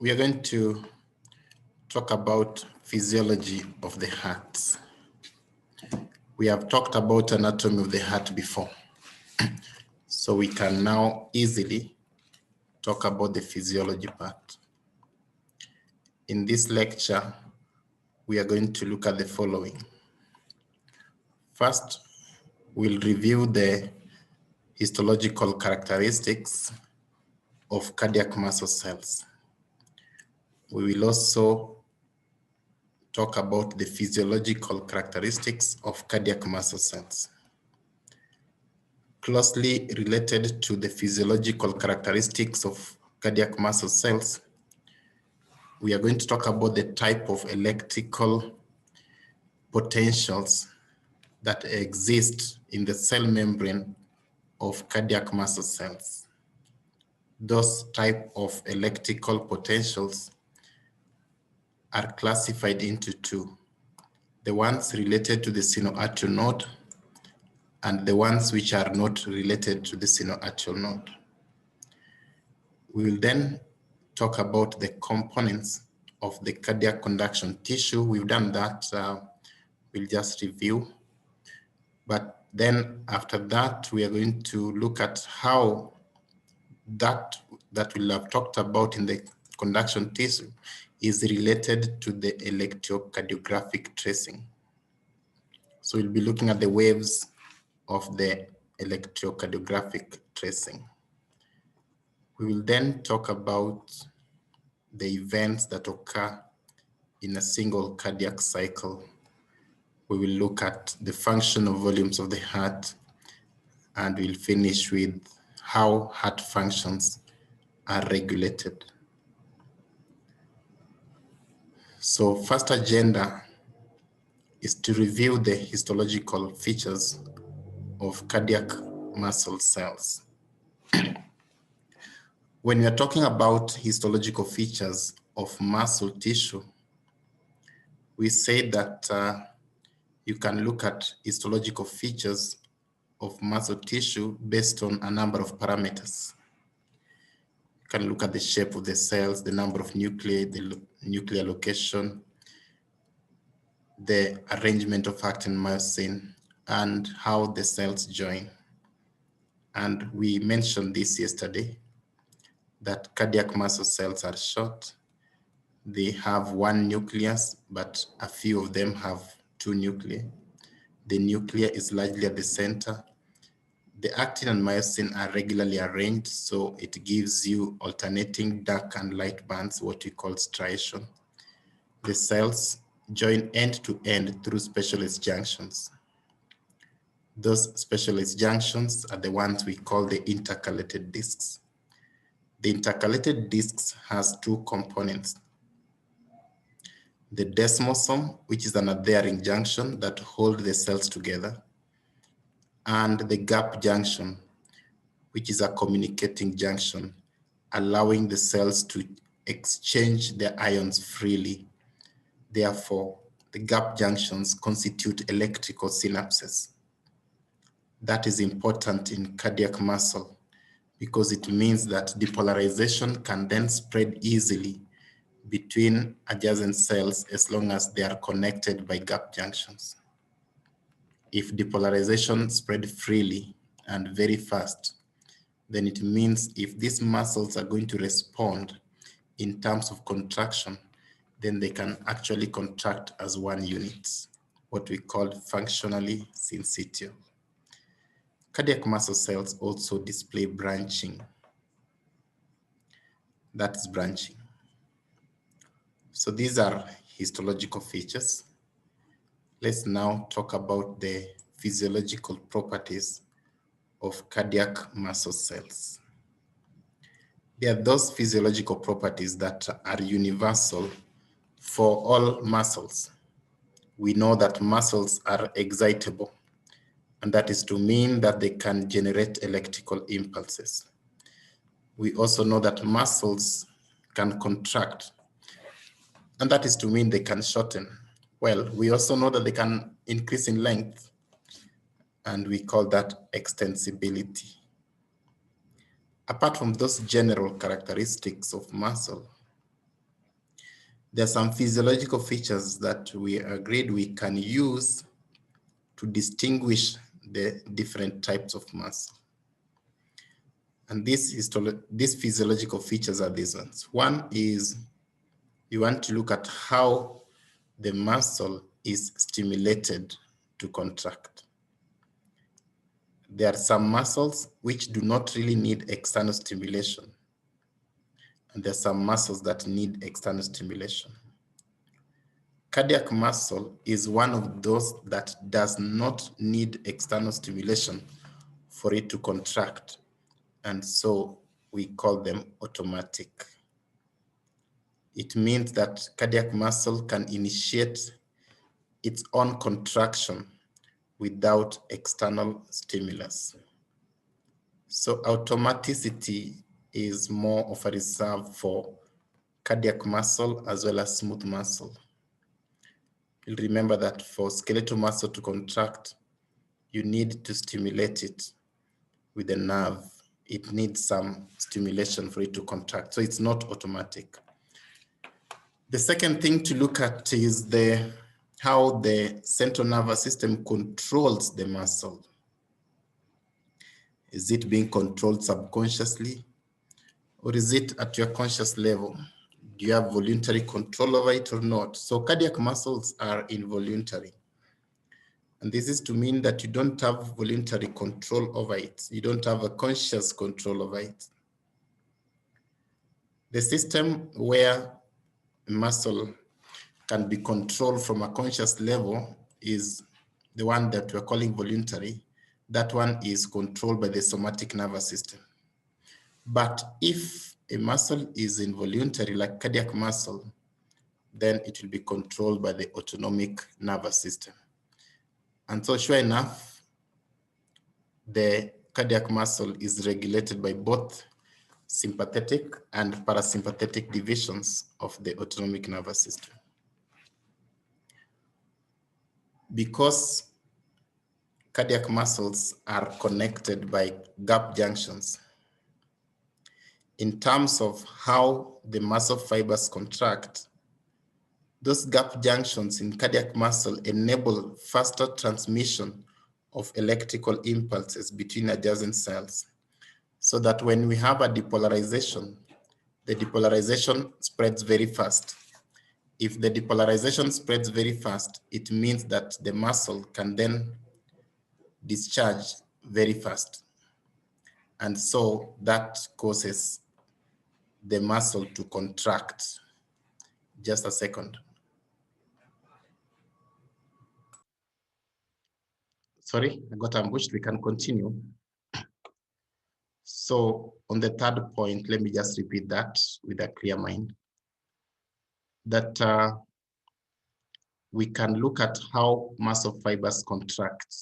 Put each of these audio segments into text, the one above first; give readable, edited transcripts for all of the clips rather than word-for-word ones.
we are going to talk about physiology of the heart. We have talked about anatomy of the heart before, so we can now easily talk about the physiology part. In this lecture, we are going to look at the following. First, we'll review the histological characteristics of cardiac muscle cells. We will also talk about the physiological characteristics of cardiac muscle cells. Closely related to the physiological characteristics of cardiac muscle cells, we are going to talk about the type of electrical potentials that exist in the cell membrane of cardiac muscle cells. Those type of electrical potentials are classified into two: the ones related to the sinoatrial node and the ones which are not related to the sinoatrial node. We will then talk about the components of the cardiac conduction tissue. We've done that, we'll just review. But then after that, we are going to look at how that we'll have talked about in the conduction tissue is related to the electrocardiographic tracing. So we'll be looking at the waves of the electrocardiographic tracing. We will then talk about the events that occur in a single cardiac cycle. We will look at the functional volumes of the heart, and we'll finish with how heart functions are regulated. So first agenda is to review the histological features of cardiac muscle cells. When we are talking about histological features of muscle tissue, we say that you can look at histological features of muscle tissue based on a number of parameters. You can look at the shape of the cells, the number of nuclei, the nuclear location, the arrangement of actin myosin, and how the cells join. And we mentioned this yesterday, that cardiac muscle cells are short. They have one nucleus, but a few of them have two nuclei. The nucleus is largely at the center. The actin and myosin are regularly arranged, so it gives you alternating dark and light bands, what we call striation. The cells join end to end through specialist junctions. Those specialist junctions are the ones we call the intercalated discs. The intercalated discs has two components: the desmosome, which is an adhering junction that holds the cells together, and the gap junction, which is a communicating junction, allowing the cells to exchange their ions freely. Therefore, the gap junctions constitute electrical synapses. That is important in cardiac muscle because it means that depolarization can then spread easily between adjacent cells as long as they are connected by gap junctions. If depolarization spread freely and very fast, then it means if these muscles are going to respond in terms of contraction, then they can actually contract as one unit, what we call functionally syncytial. Cardiac muscle cells also display branching. That's branching. So these are histological features. Let's now talk about the physiological properties of cardiac muscle cells. There are those physiological properties that are universal for all muscles. We know that muscles are excitable, and that is to mean that they can generate electrical impulses. We also know that muscles can contract, and that is to mean they can shorten. Well, we also know that they can increase in length, and we call that extensibility. Apart from those general characteristics of muscle, There are some physiological features that we agreed we can use to distinguish the different types of muscle. And these physiological features are these ones. One is you want to look at how the muscle is stimulated to contract. There are some muscles which do not really need external stimulation. And there are some muscles that need external stimulation. Cardiac muscle is one of those that does not need external stimulation for it to contract. And so we call them automatic. It means that cardiac muscle can initiate its own contraction without external stimulus. So automaticity is more of a reserve for cardiac muscle as well as smooth muscle. You'll remember that for skeletal muscle to contract, you need to stimulate it with a nerve. It needs some stimulation for it to contract. So it's not automatic. The second thing to look at is how the central nervous system controls the muscle. Is it being controlled subconsciously, or is it at your conscious level? Do you have voluntary control over it or not? So cardiac muscles are involuntary. And this is to mean that you don't have voluntary control over it. You don't have a conscious control over it. The system where a muscle can be controlled from a conscious level is the one that we're calling voluntary. That one is controlled by the somatic nervous system. But if a muscle is involuntary, like cardiac muscle, then it will be controlled by the autonomic nervous system. And so sure enough, the cardiac muscle is regulated by both sympathetic and parasympathetic divisions of the autonomic nervous system. Because cardiac muscles are connected by gap junctions, in terms of how the muscle fibers contract, those gap junctions in cardiac muscle enable faster transmission of electrical impulses between adjacent cells, so that when we have a depolarization, the depolarization spreads very fast. If the depolarization spreads very fast, it means that the muscle can then discharge very fast. And so that causes the muscle to contract. Just a second. Sorry, I got ambushed. We can continue. So on the third point, let me just repeat that with a clear mind. That we can look at how muscle fibers contract.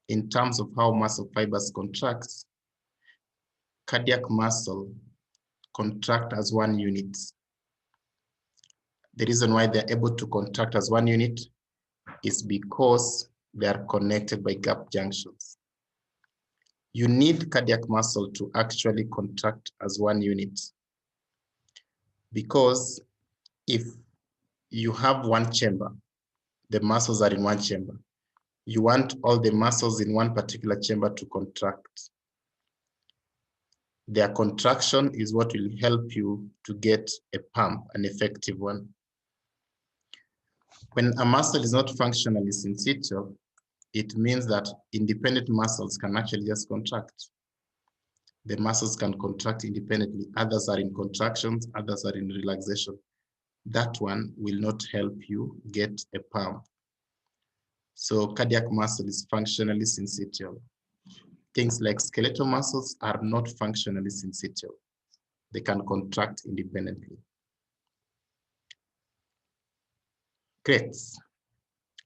In terms of how muscle fibers contract, cardiac muscle contract as one unit. The reason why they're able to contract as one unit is because they are connected by gap junctions. You need cardiac muscle to actually contract as one unit, because if you have one chamber, the muscles are in one chamber. You want all the muscles in one particular chamber to contract. Their contraction is what will help you to get a pump, an effective one. When a muscle is not functionally syncytial, it means that independent muscles can actually just contract. The muscles can contract independently. Others are in contractions, others are in relaxation. That one will not help you get a pump. So cardiac muscle is functionally syncytial. Things like skeletal muscles are not functionally syncytial. They can contract independently. Great.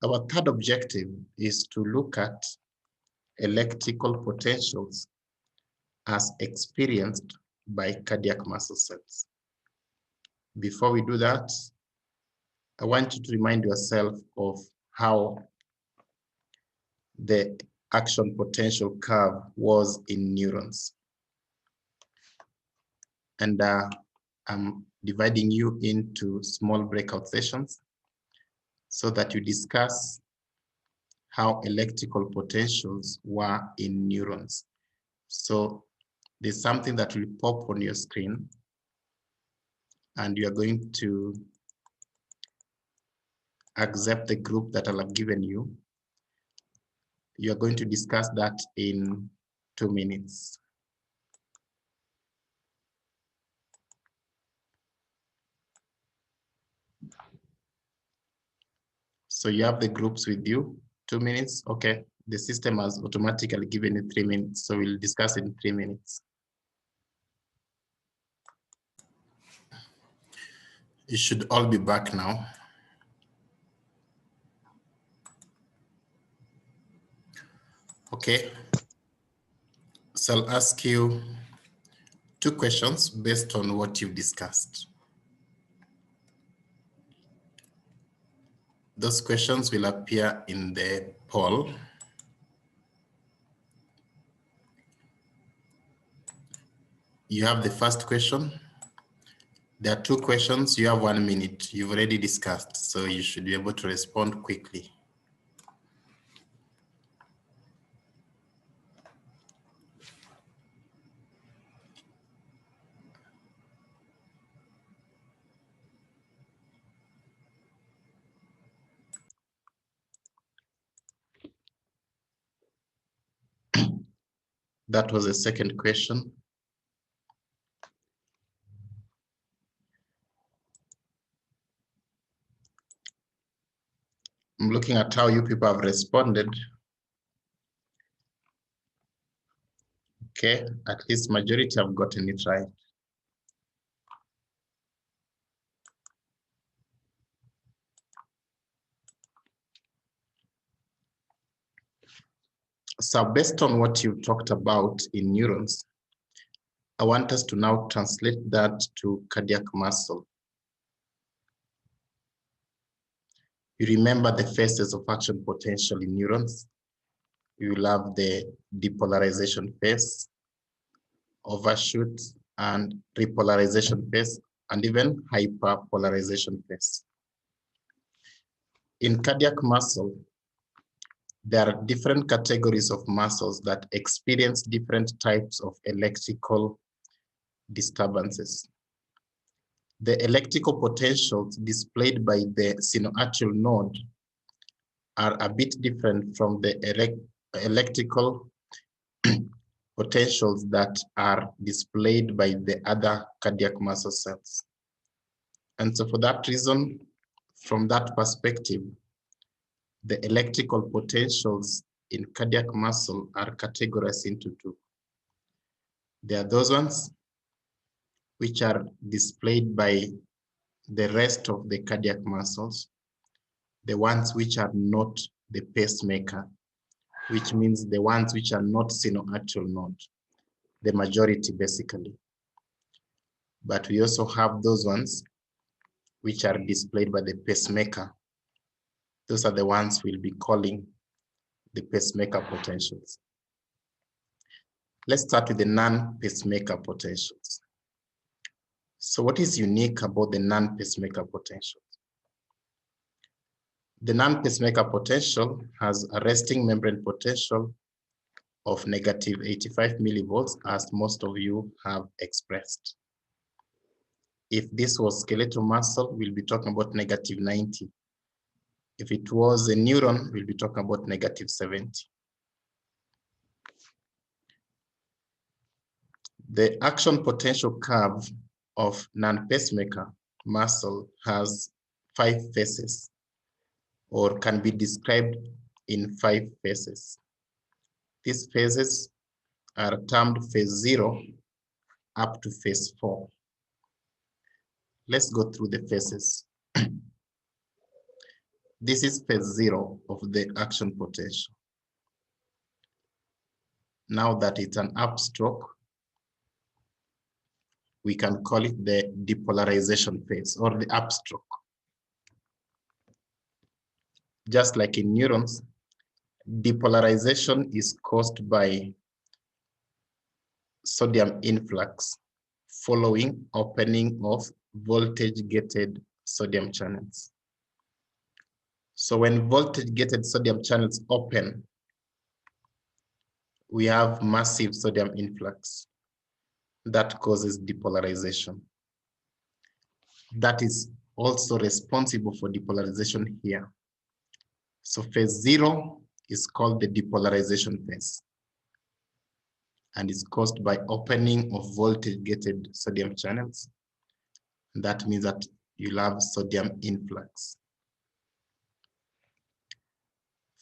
Our third objective is to look at electrical potentials as experienced by cardiac muscle cells. Before we do that, I want you to remind yourself of how the action potential curve was in neurons. And I'm dividing you into small breakout sessions so that you discuss how electrical potentials were in neurons. So there's something that will pop on your screen, and you are going to accept the group that I'll have given you. You are going to discuss that in 2 minutes. So you have the groups with you, 2 minutes. Okay, the system has automatically given you 3 minutes, so we'll discuss in 3 minutes. You should all be back now. Okay, so I'll ask you 2 questions based on what you've discussed. Those questions will appear in the poll. You have the first question. There are 2 questions. You have 1 minute. You've already discussed, so you should be able to respond quickly. That was the second question. I'm looking at how you people have responded. Okay, at least majority have gotten it right. So based on what you talked about in neurons, I want us to now translate that to cardiac muscle. You remember the phases of action potential in neurons. You will have the depolarization phase, overshoot, and repolarization phase, and even hyperpolarization phase. In cardiac muscle, there are different categories of muscles that experience different types of electrical disturbances. The electrical potentials displayed by the sinoatrial node are a bit different from the electrical potentials that are displayed by the other cardiac muscle cells. And so for that reason, from that perspective, the electrical potentials in cardiac muscle are categorized into 2. There are those ones which are displayed by the rest of the cardiac muscles, the ones which are not the pacemaker, which means the ones which are not sinoatrial node, the majority basically. But we also have those ones which are displayed by the pacemaker. Those are the ones we'll be calling the pacemaker potentials. Let's start with the non-pacemaker potentials. So what is unique about the non-pacemaker potentials? The non-pacemaker potential has a resting membrane potential of negative 85 millivolts, as most of you have expressed. If this was skeletal muscle, we'll be talking about negative 90. If it was a neuron, we'll be talking about negative 70. The action potential curve of non-pacemaker muscle has 5 phases, or can be described in 5 phases. These phases are termed phase 0 up to phase 4. Let's go through the phases. This is phase 0 of the action potential. Now that it's an upstroke, we can call it the depolarization phase or the upstroke. Just like in neurons, depolarization is caused by sodium influx following opening of voltage-gated sodium channels. So when voltage-gated sodium channels open, we have massive sodium influx that causes depolarization. That is also responsible for depolarization here. So phase 0 is called the depolarization phase, and it's caused by opening of voltage-gated sodium channels. That means that you'll have sodium influx.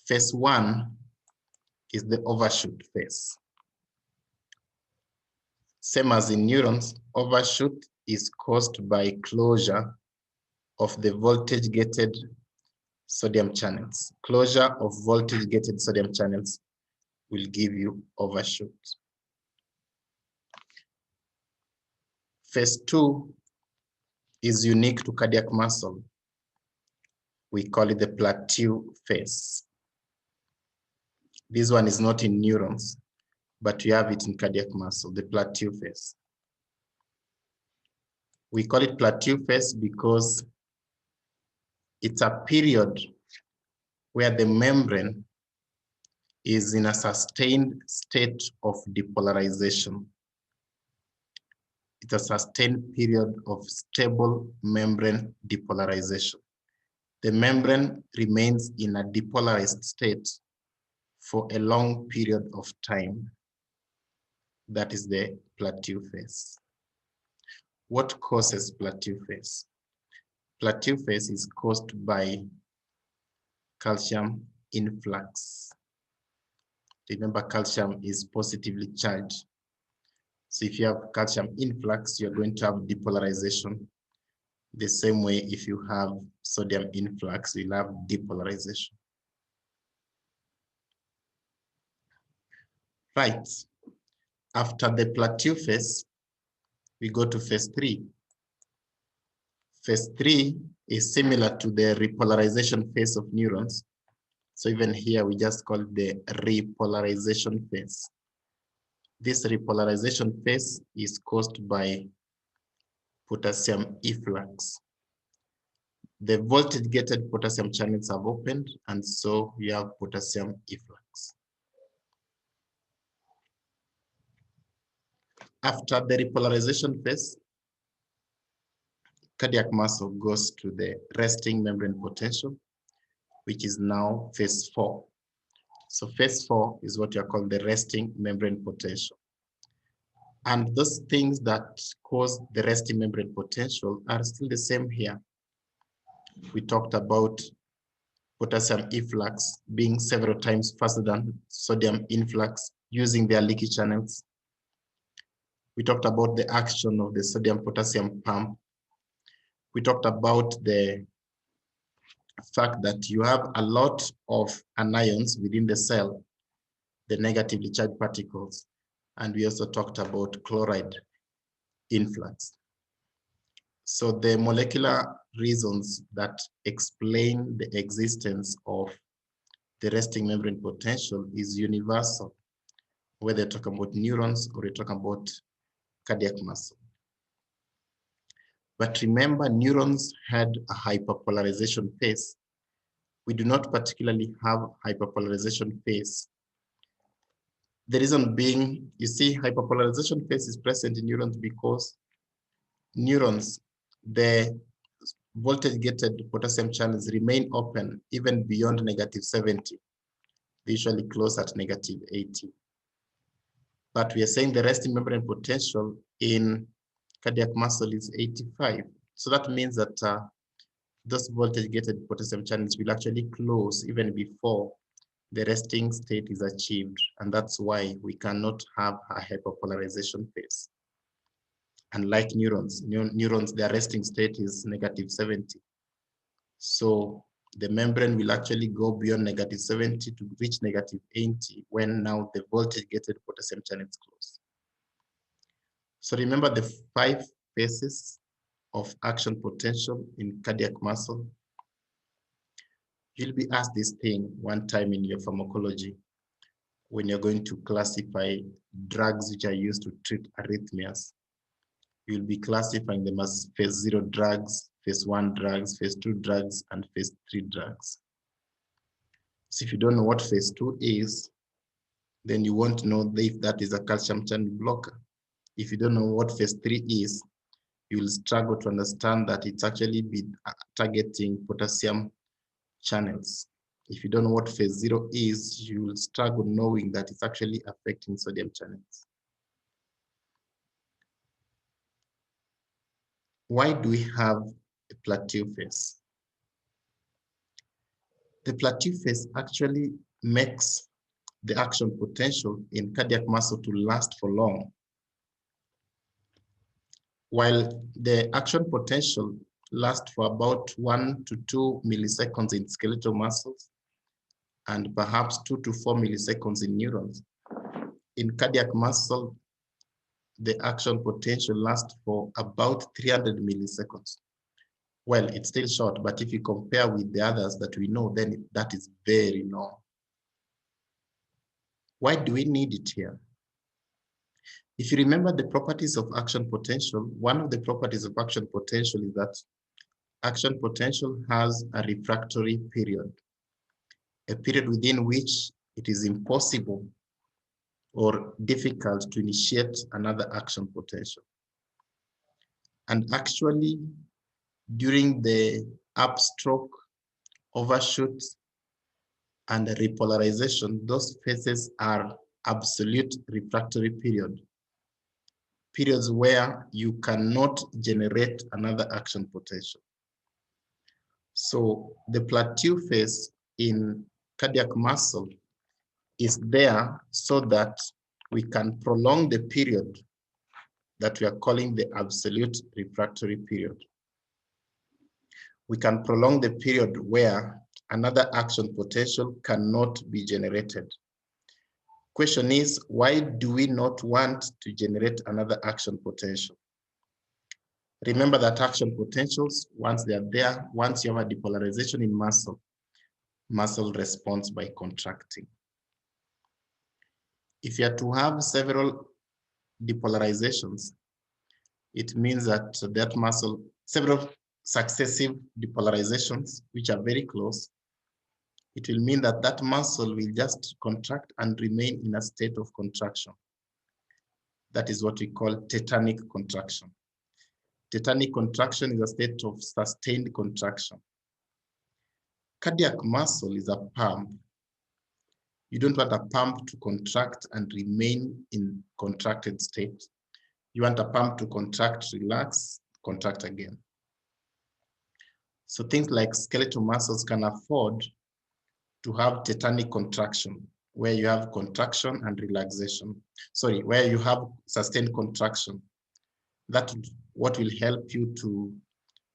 Phase 1 is the overshoot phase. Same as in neurons, overshoot is caused by closure of the voltage-gated sodium channels. Closure of voltage-gated sodium channels will give you overshoot. Phase 2 is unique to cardiac muscle. We call it the plateau phase. This one is not in neurons, but you have it in cardiac muscle, the plateau phase. We call it plateau phase because it's a period where the membrane is in a sustained state of depolarization. It's a sustained period of stable membrane depolarization. The membrane remains in a depolarized state for a long period of time. That is the plateau phase. What causes plateau phase? Plateau phase is caused by calcium influx. Remember, calcium is positively charged. So if you have calcium influx, you're going to have depolarization. The same way, if you have sodium influx, you'll have depolarization. Right. After the plateau phase, we go to phase 3. Phase 3 is similar to the repolarization phase of neurons. So even here, we just call it the repolarization phase. This repolarization phase is caused by potassium efflux. The voltage-gated potassium channels have opened, and so we have potassium efflux. After the repolarization phase, cardiac muscle goes to the resting membrane potential, which is now phase 4. So phase 4 is what you call the resting membrane potential. And those things that cause the resting membrane potential are still the same here. We talked about potassium efflux being several times faster than sodium influx using their leaky channels. We talked about the action of the sodium-potassium pump. We talked about the fact that you have a lot of anions within the cell, the negatively charged particles. And we also talked about chloride influx. So the molecular reasons that explain the existence of the resting membrane potential is universal, whether you're talking about neurons or you're talking about cardiac muscle. But remember, neurons had a hyperpolarization phase. We do not particularly have hyperpolarization phase. The reason being, you see, hyperpolarization phase is present in neurons because neurons, the voltage-gated potassium channels remain open even beyond -70. They usually close at -80. But we are saying the resting membrane potential in cardiac muscle is 85. So that means that those voltage-gated potassium channels will actually close even before the resting state is achieved. And that's why we cannot have a hyperpolarization phase. Unlike neurons, their resting state is -70. So the membrane will actually go beyond -70 to reach -80 when now the voltage-gated potassium channels close. So remember the 5 phases of action potential in cardiac muscle. You'll be asked this thing one time in your pharmacology when you're going to classify drugs which are used to treat arrhythmias. you'll be classifying them as phase 0 drugs, phase 1 drugs, phase 2 drugs, and phase 3 drugs. So if you don't know what phase 2 is, then you won't know if that is a calcium channel blocker. If you don't know what phase 3 is, you will struggle to understand that it's actually targeting potassium channels. If you don't know what phase 0 is, you will struggle knowing that it's actually affecting sodium channels. Why do we have a plateau phase? The plateau phase actually makes the action potential in cardiac muscle to last for long. While the action potential lasts for about 1 to 2 milliseconds in skeletal muscles and perhaps 2 to 4 milliseconds in neurons, in cardiac muscle, the action potential lasts for about 300 milliseconds. Well, it's still short, but if you compare with the others that we know, then that is very long. Why do we need it here? If you remember the properties of action potential, one of the properties of action potential is that action potential has a refractory period, a period within which it is impossible or difficult to initiate another action potential. And actually, during the upstroke, overshoot, and repolarization, those phases are absolute refractory periods where you cannot generate another action potential. So the plateau phase in cardiac muscle is there so that we can prolong the period that we are calling the absolute refractory period. We can prolong the period where another action potential cannot be generated. Question is, why do we not want to generate another action potential? Remember that action potentials, once they are there, once you have a depolarization in muscle responds by contracting. If you are to have several depolarizations, it means that that muscle, several successive depolarizations, which are very close, it will mean that that muscle will just contract and remain in a state of contraction. That is what we call tetanic contraction. Tetanic contraction is a state of sustained contraction. Cardiac muscle is a pump. You don't want a pump to contract and remain in contracted state. You want a pump to contract, relax, contract again. So things like skeletal muscles can afford to have tetanic contraction, where you have contraction and relaxation. Sorry, where you have sustained contraction. That's what will help you to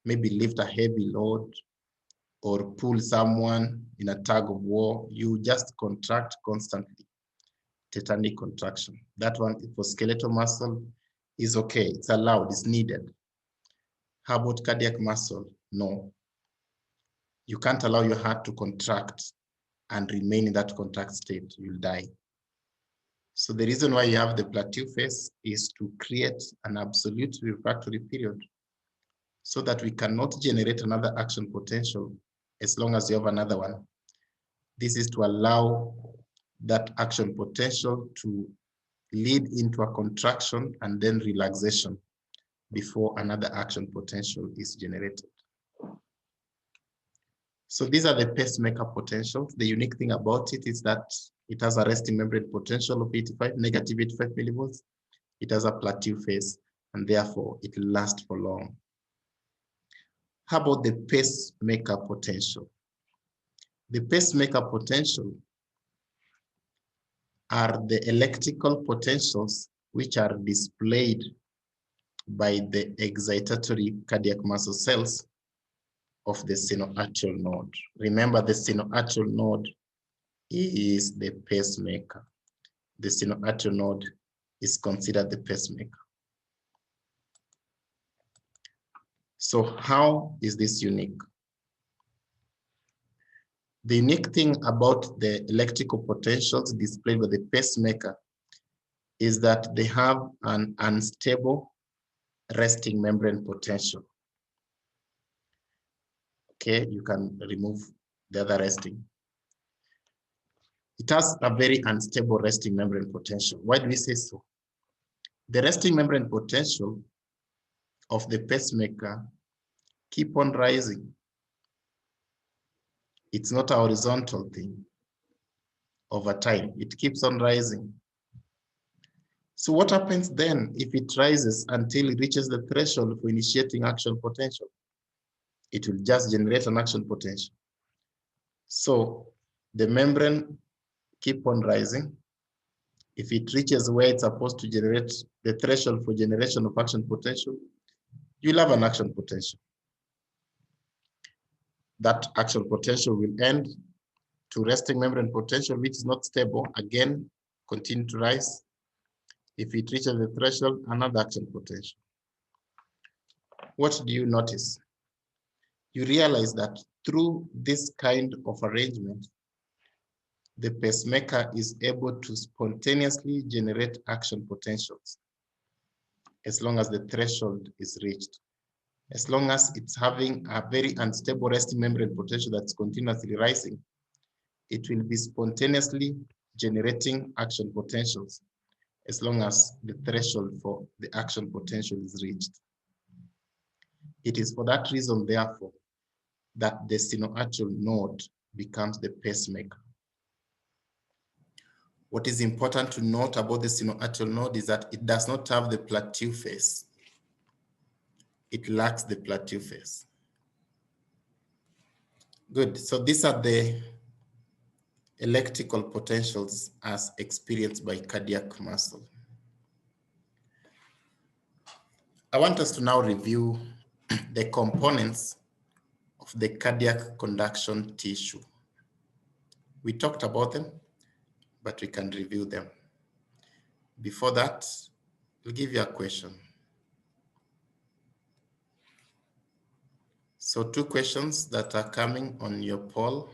maybe lift a heavy load or pull someone in a tug of war. You just contract constantly. Tetanic contraction. That one for skeletal muscle is okay. It's allowed, it's needed. How about cardiac muscle? No. You can't allow your heart to contract and remain in that contract state. You'll die. So the reason why you have the plateau phase is to create an absolute refractory period so that we cannot generate another action potential as long as you have another one. This is to allow that action potential to lead into a contraction and then relaxation before another action potential is generated. So these are the pacemaker potentials. The unique thing about it is that it has a resting membrane potential of negative 85 millivolts. It has a plateau phase, and therefore it lasts for long. How about the pacemaker potential? The pacemaker potential are the electrical potentials which are displayed by the excitatory cardiac muscle cells of the sinoatrial node. Remember, the sinoatrial node is the pacemaker. The sinoatrial node is considered the pacemaker. So how is this unique? The unique thing about the electrical potentials displayed by the pacemaker is that they have an unstable resting membrane potential. Okay, you can remove the other resting. It has a very unstable resting membrane potential. Why do we say so? The resting membrane potential of the pacemaker keep on rising. It's not a horizontal thing. Over time, it keeps on rising. So what happens then if it rises until it reaches the threshold for initiating action potential? It will just generate an action potential. So the membrane keep on rising. If it reaches where it's supposed to generate the threshold for generation of action potential, you'll have an action potential. That action potential will end to resting membrane potential, which is not stable. Again, continue to rise. If it reaches the threshold, another action potential. What do you notice? You realize that through this kind of arrangement, the pacemaker is able to spontaneously generate action potentials as long as the threshold is reached. As long as it's having a very unstable resting membrane potential that's continuously rising, it will be spontaneously generating action potentials as long as the threshold for the action potential is reached. It is for that reason, therefore, that the sinoatrial node becomes the pacemaker. What is important to note about the sinoatrial node is that it does not have the plateau phase. It lacks the plateau phase. Good, so these are the electrical potentials as experienced by cardiac muscle. I want us to now review the components of the cardiac conduction tissue. We talked about them, but we can review them. Before that, I'll give you a question. So 2 questions that are coming on your poll.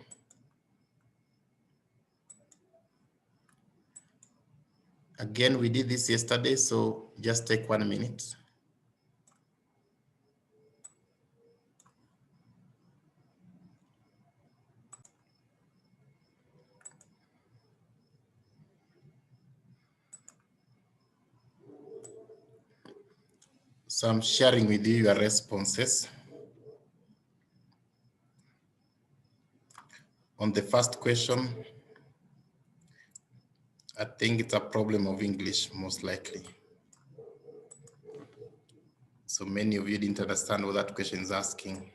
Again, we did this yesterday, so just take 1 minute. So I'm sharing with you your responses. On the first question, I think it's a problem of English, most likely. So many of you didn't understand what that question is asking.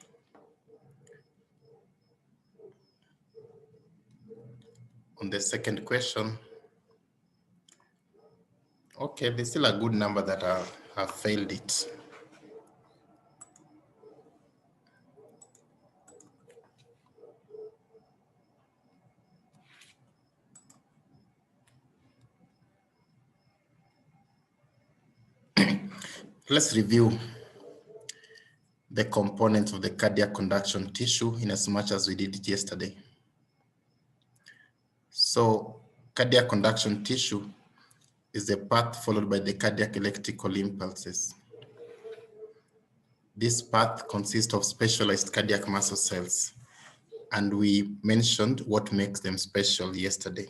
On the second question, okay, there's still a good number that have failed it. Let's review the components of the cardiac conduction tissue in as much as we did it yesterday. So cardiac conduction tissue is the path followed by the cardiac electrical impulses. This path consists of specialized cardiac muscle cells, and we mentioned what makes them special yesterday.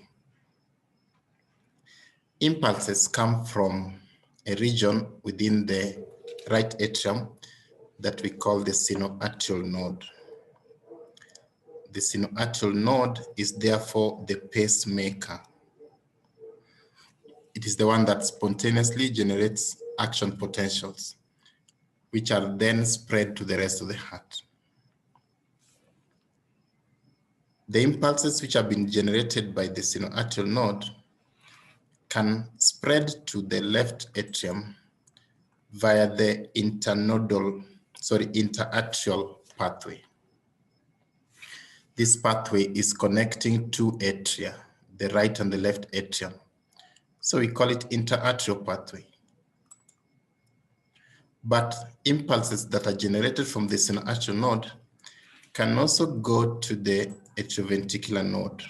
Impulses come from a region within the right atrium that we call the sinoatrial node. The sinoatrial node is therefore the pacemaker. It is the one that spontaneously generates action potentials, which are then spread to the rest of the heart. The impulses which have been generated by the sinoatrial node can spread to the left atrium via the interatrial pathway. This pathway is connecting 2 atria, the right and the left atrium. So we call it interatrial pathway. But impulses that are generated from the sinoatrial node can also go to the atrioventricular node.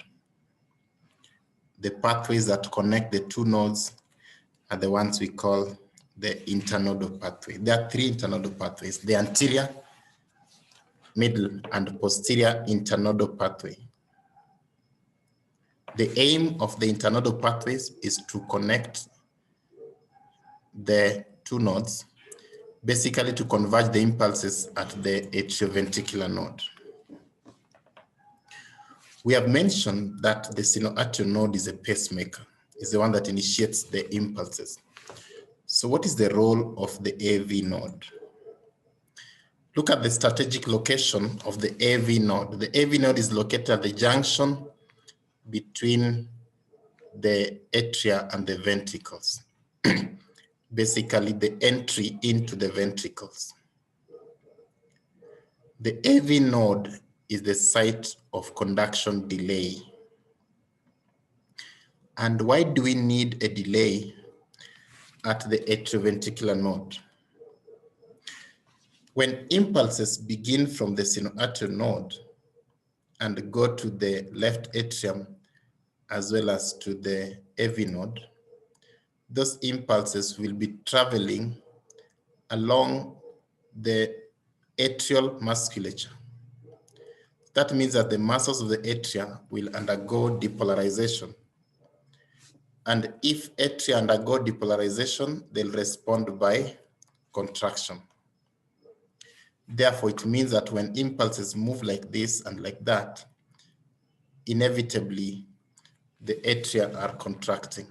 The pathways that connect the 2 nodes are the ones we call the internodal pathway. There are three internodal pathways: the anterior, middle, and posterior internodal pathway. The aim of the internodal pathways is to connect the two nodes, basically to converge the impulses at the atrioventricular node. We have mentioned that the sinoatrial node is a pacemaker, is the one that initiates the impulses. So what is the role of the AV node? Look at the strategic location of the AV node. The AV node is located at the junction between the atria and the ventricles. Basically, the entry into the ventricles. The AV node is the site of conduction delay. And why do we need a delay at the atrioventricular node? When impulses begin from the sinoatrial node and go to the left atrium as well as to the AV node, those impulses will be traveling along the atrial musculature. That means that the muscles of the atria will undergo depolarization. And if atria undergo depolarization, they'll respond by contraction. Therefore, it means that when impulses move like this and like that, inevitably, the atria are contracting.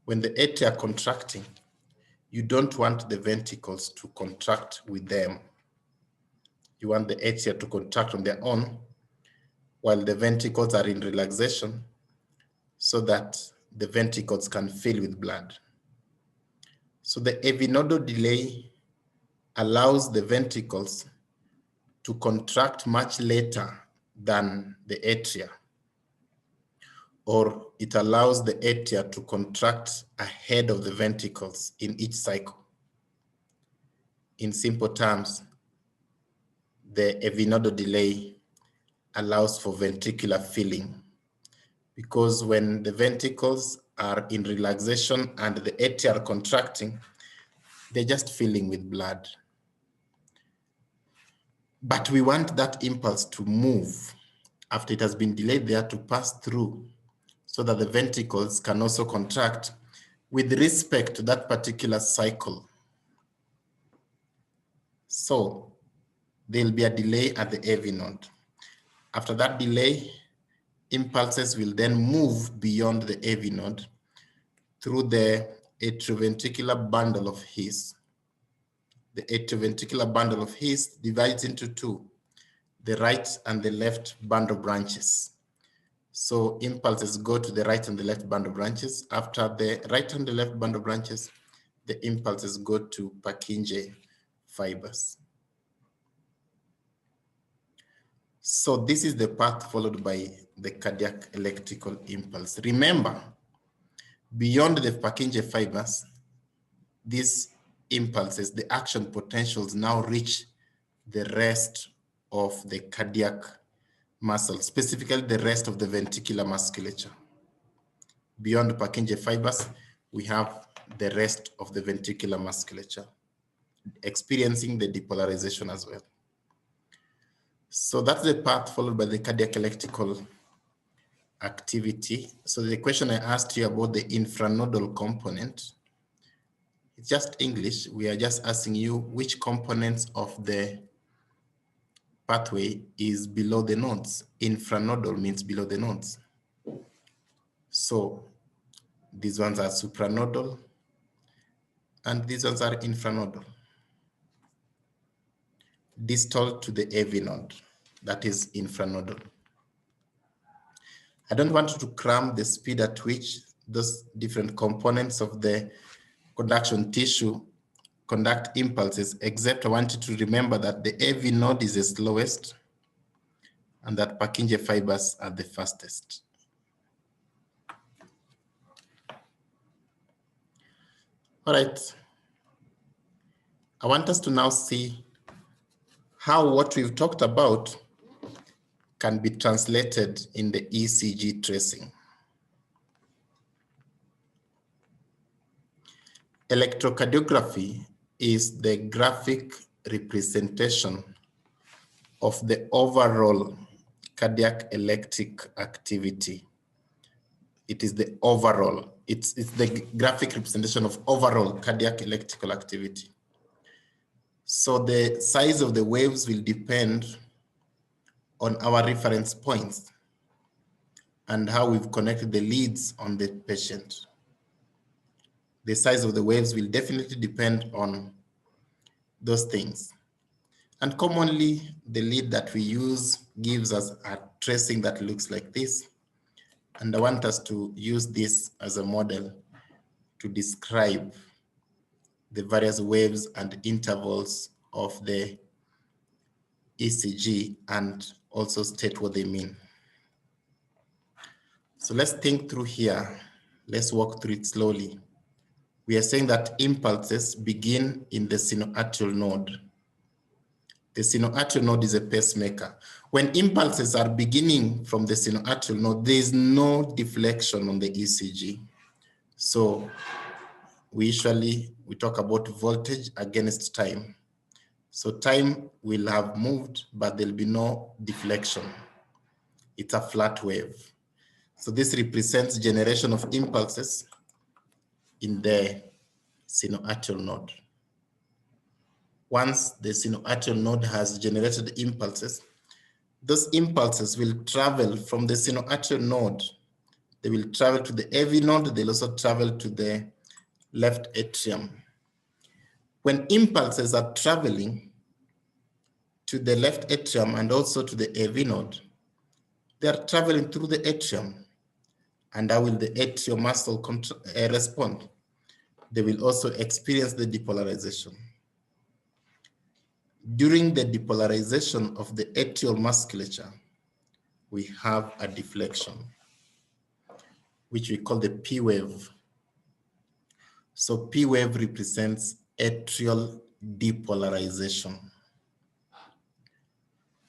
When the atria are contracting, you don't want the ventricles to contract with them. You want the atria to contract on their own while the ventricles are in relaxation so that the ventricles can fill with blood. So the AV nodal delay allows the ventricles to contract much later than the atria, or it allows the atria to contract ahead of the ventricles in each cycle. In simple terms, the AV nodal delay allows for ventricular filling, because when the ventricles are in relaxation and the atria are contracting, they're just filling with blood. But we want that impulse to move after it has been delayed there to pass through so that the ventricles can also contract with respect to that particular cycle. So there'll be a delay at the AV node. After that delay, impulses will then move beyond the AV node through the atrioventricular bundle of His. The atrioventricular bundle of His divides into two, the right and the left bundle branches. So impulses go to the right and the left bundle branches. After the right and the left bundle branches, the impulses go to Purkinje fibers. So this is the path followed by the cardiac electrical impulse. Remember, beyond the Purkinje fibers, these impulses, the action potentials now reach the rest of the cardiac muscle, specifically the rest of the ventricular musculature. Beyond Purkinje fibers, we have the rest of the ventricular musculature experiencing the depolarization as well. So that's the path followed by the cardiac electrical activity. So the question I asked you about the infra-nodal component, it's just English. We are just asking you which components of the pathway is below the nodes. Infra-nodal means below the nodes. So these ones are supranodal and these ones are infra-nodal. Distal to the AV node, that is infra-nodal. I don't want to cram the speed at which those different components of the conduction tissue conduct impulses, except I want you to remember that the AV node is the slowest and that Purkinje fibers are the fastest. All right. I want us to now see how what we've talked about can be translated in the ECG tracing. Electrocardiography is the graphic representation of the overall cardiac electric activity. It is the overall, it's the graphic representation of overall cardiac electrical activity. So the size of the waves will depend on our reference points and how we've connected the leads on the patient. The size of the waves will definitely depend on those things. And commonly, the lead that we use gives us a tracing that looks like this. And I want us to use this as a model to describe the various waves and intervals of the ECG and also state what they mean. So let's think through here. Let's walk through it slowly. We are saying that impulses begin in the sinoatrial node. The sinoatrial node is a pacemaker. When impulses are beginning from the sinoatrial node, there is no deflection on the ECG. So we talk about voltage against time. So time will have moved, but there'll be no deflection. It's a flat wave. So this represents generation of impulses in the sinoatrial node. Once the sinoatrial node has generated impulses, those impulses will travel from the sinoatrial node. They will travel to the AV node. They'll also travel to the left atrium. When impulses are traveling to the left atrium and also to the AV node, they are traveling through the atrium. And how will the atrial muscle respond? They will also experience the depolarization. During the depolarization of the atrial musculature, we have a deflection, which we call the P wave. So P wave represents atrial depolarization.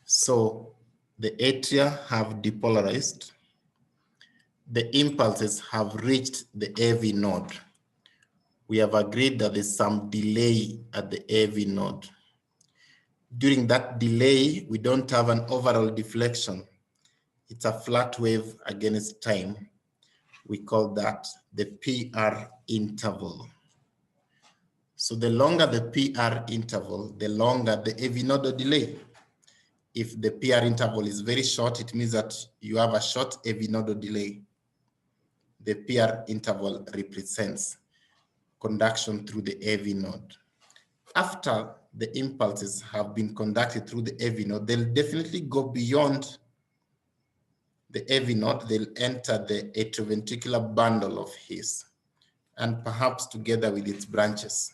So the atria have depolarized. The impulses have reached the AV node. We have agreed that there's some delay at the AV node. During that delay, we don't have an overall deflection. It's a flat wave against time. We call that the PR interval. So the longer the PR interval, the longer the AV nodal delay. If the PR interval is very short, it means that you have a short AV nodal delay. The PR interval represents conduction through the AV node. After the impulses have been conducted through the AV node, they'll definitely go beyond the AV node. They'll enter the atrioventricular bundle of His, and perhaps together with its branches.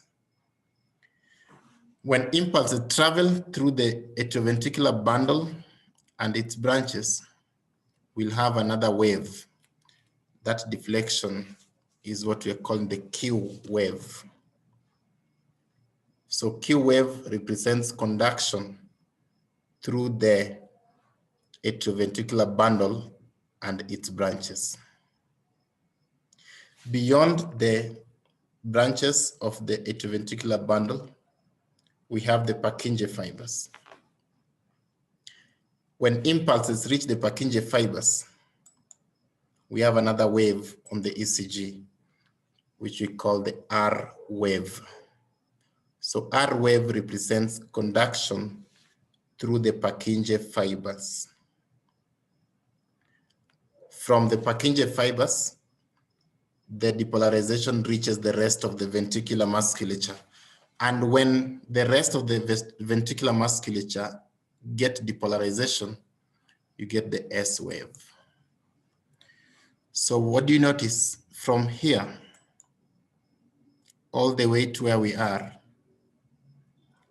When impulses travel through the atrioventricular bundle and its branches, we'll have another wave. That deflection is what we are calling the Q wave. So Q wave represents conduction through the atrioventricular bundle and its branches. Beyond the branches of the atrioventricular bundle, we have the Purkinje fibers. When impulses reach the Purkinje fibers, we have another wave on the ECG, which we call the R wave. So R wave represents conduction through the Purkinje fibers. From the Purkinje fibers, the depolarization reaches the rest of the ventricular musculature. And when the rest of the ventricular musculature get depolarization, you get the S wave. So what do you notice from here all the way to where we are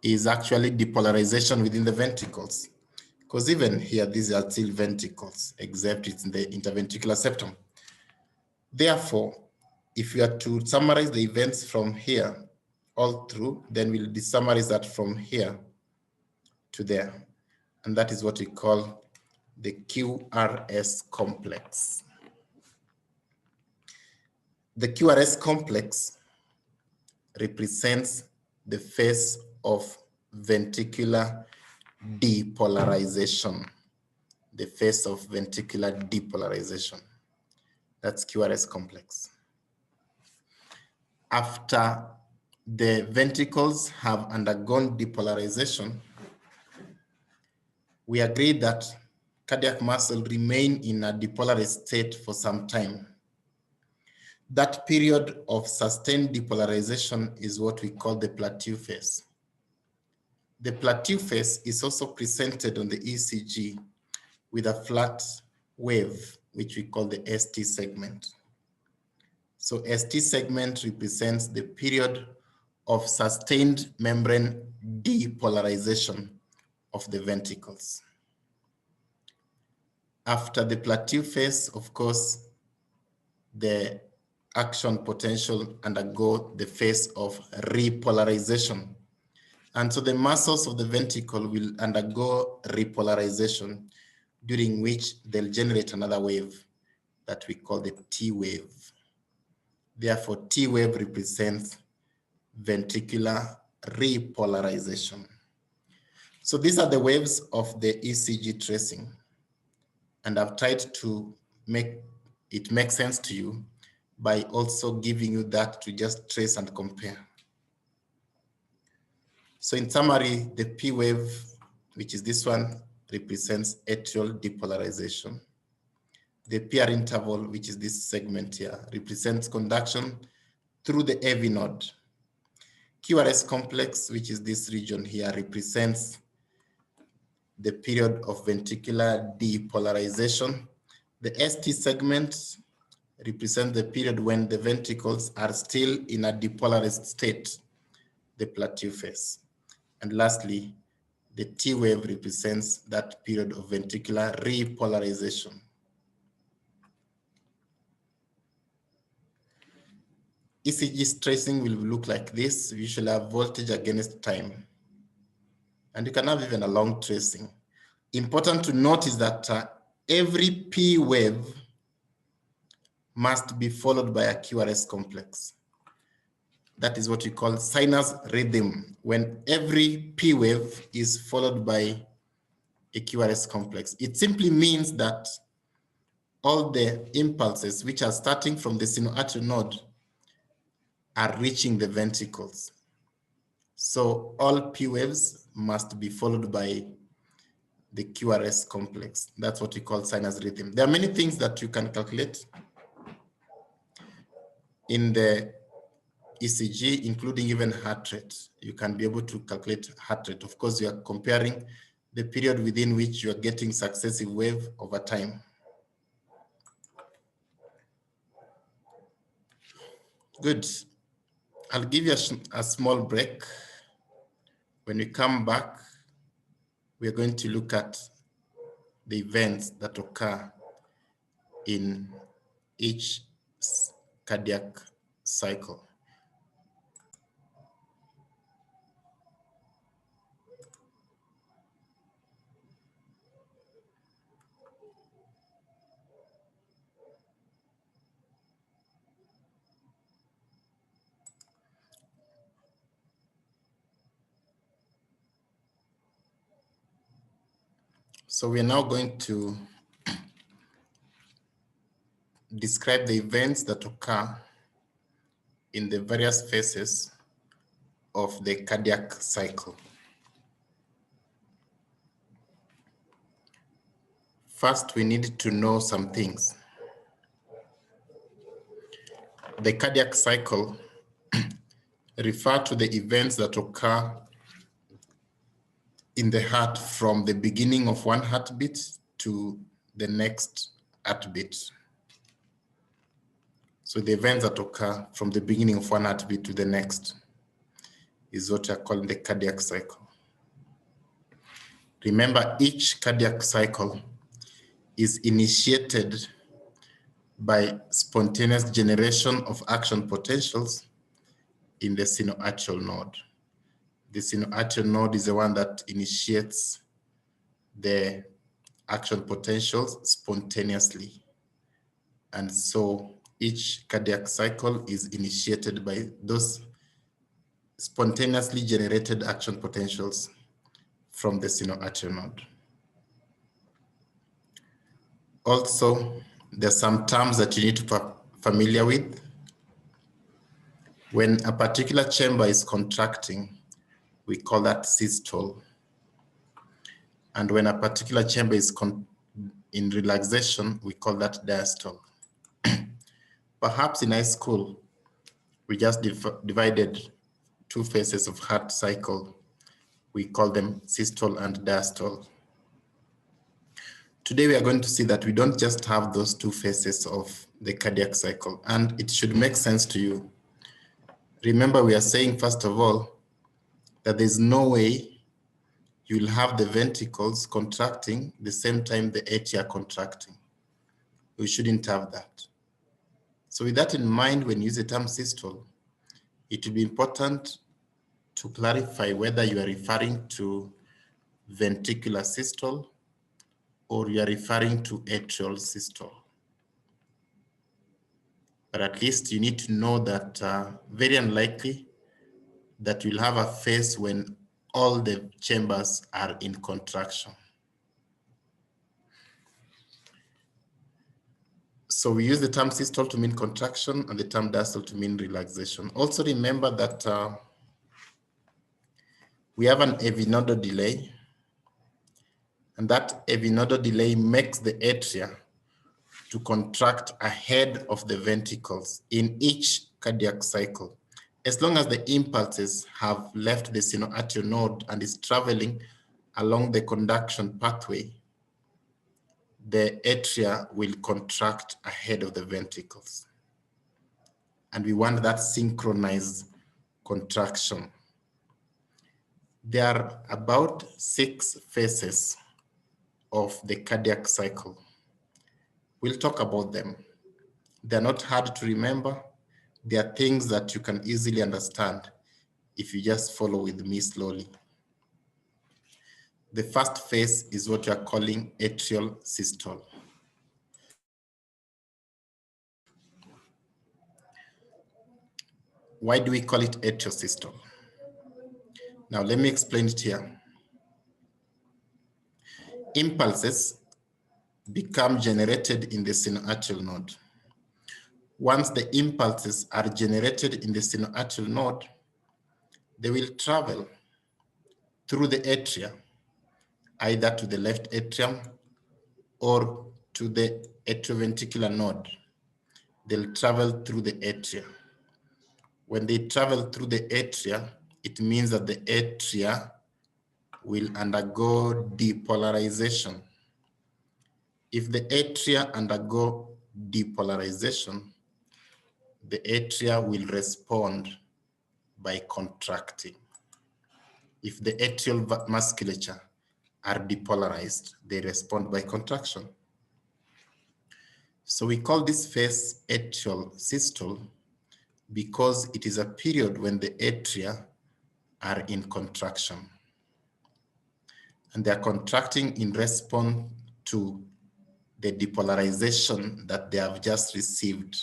is actually depolarization within the ventricles. Because even here, these are still ventricles, except it's in the interventricular septum. Therefore, if you are to summarize the events from here all through, then we'll summarize that from here to there. And that is what we call the QRS complex. The QRS complex represents the phase of ventricular depolarization. The phase of ventricular depolarization. That's QRS complex. After the ventricles have undergone depolarization, we agree that cardiac muscle remain in a depolarized state for some time. That period of sustained depolarization is what we call the plateau phase. The plateau phase is also presented on the ECG with a flat wave, which we call the ST segment. So ST segment represents the period of sustained membrane depolarization of the ventricles. After the plateau phase, of course, the action potential undergo the phase of repolarization. And so the muscles of the ventricle will undergo repolarization, during which they'll generate another wave that we call the T wave. Therefore, T wave represents ventricular repolarization. So these are the waves of the ECG tracing. And I've tried to make it make sense to you by also giving you that to just trace and compare. So in summary, the P wave, which is this one, represents atrial depolarization. The PR interval, which is this segment here, represents conduction through the AV node. QRS complex, which is this region here, represents the period of ventricular depolarization. The ST segment represents the period when the ventricles are still in a depolarized state, the plateau phase. And lastly, the T wave represents that period of ventricular repolarization. ECG tracing will look like this. We usually have voltage against time. And you can have even a long tracing. Important to note is that every P wave must be followed by a QRS complex. That is what we call sinus rhythm, when every P wave is followed by a QRS complex. It simply means that all the impulses which are starting from the sinoatrial node are reaching the ventricles. So all P waves must be followed by the QRS complex. That's what we call sinus rhythm. There are many things that you can calculate in the ECG, including even heart rate. You can be able to calculate heart rate. Of course, you are comparing the period within which you are getting successive wave over time. Good. I'll give you a small break. When we come back, we are going to look at the events that occur in each cardiac cycle. So we're now going to describe the events that occur in the various phases of the cardiac cycle. First, we need to know some things. The cardiac cycle refers to the events that occur in the heart from the beginning of one heartbeat to the next heartbeat. So the events that occur from the beginning of one heartbeat to the next is what are called the cardiac cycle. Remember, each cardiac cycle is initiated by spontaneous generation of action potentials in the sinoatrial node. The sinoatrial node is the one that initiates the action potentials spontaneously. And so each cardiac cycle is initiated by those spontaneously generated action potentials from the sinoatrial node. Also, there's some terms that you need to be familiar with. When a particular chamber is contracting, we call that systole. And when a particular chamber is in relaxation, we call that diastole. Perhaps in high school, we just divided two phases of heart cycle. We call them systole and diastole. Today, we are going to see that we don't just have those two phases of the cardiac cycle, and it should make sense to you. Remember, we are saying, first of all, that there's no way you'll have the ventricles contracting the same time the atria are contracting. We shouldn't have that. So with that in mind, when you use the term systole, it will be important to clarify whether you are referring to ventricular systole or you are referring to atrial systole. But at least you need to know that very unlikely that you'll have a phase when all the chambers are in contraction. So we use the term systole to mean contraction and the term diastole to mean relaxation. Also remember that we have an AV nodal delay, and that AV nodal delay makes the atria to contract ahead of the ventricles in each cardiac cycle. As long as the impulses have left the sinoatrial node and is traveling along the conduction pathway, the atria will contract ahead of the ventricles. And we want that synchronized contraction. There are about 6 phases of the cardiac cycle. We'll talk about them. They're not hard to remember. They are things that you can easily understand if you just follow with me slowly. The first phase is what we are calling atrial systole. Why do we call it atrial systole? Now let me explain it here. Impulses become generated in the sinoatrial node. Once the impulses are generated in the sinoatrial node, they will travel through the atria, either to the left atrium or to the atrioventricular node. They'll travel through the atria. When they travel through the atria, it means that the atria will undergo depolarization. If the atria undergo depolarization, the atria will respond by contracting. If the atrial musculature are depolarized, they respond by contraction. So we call this phase atrial systole because it is a period when the atria are in contraction. And they are contracting in response to the depolarization that they have just received.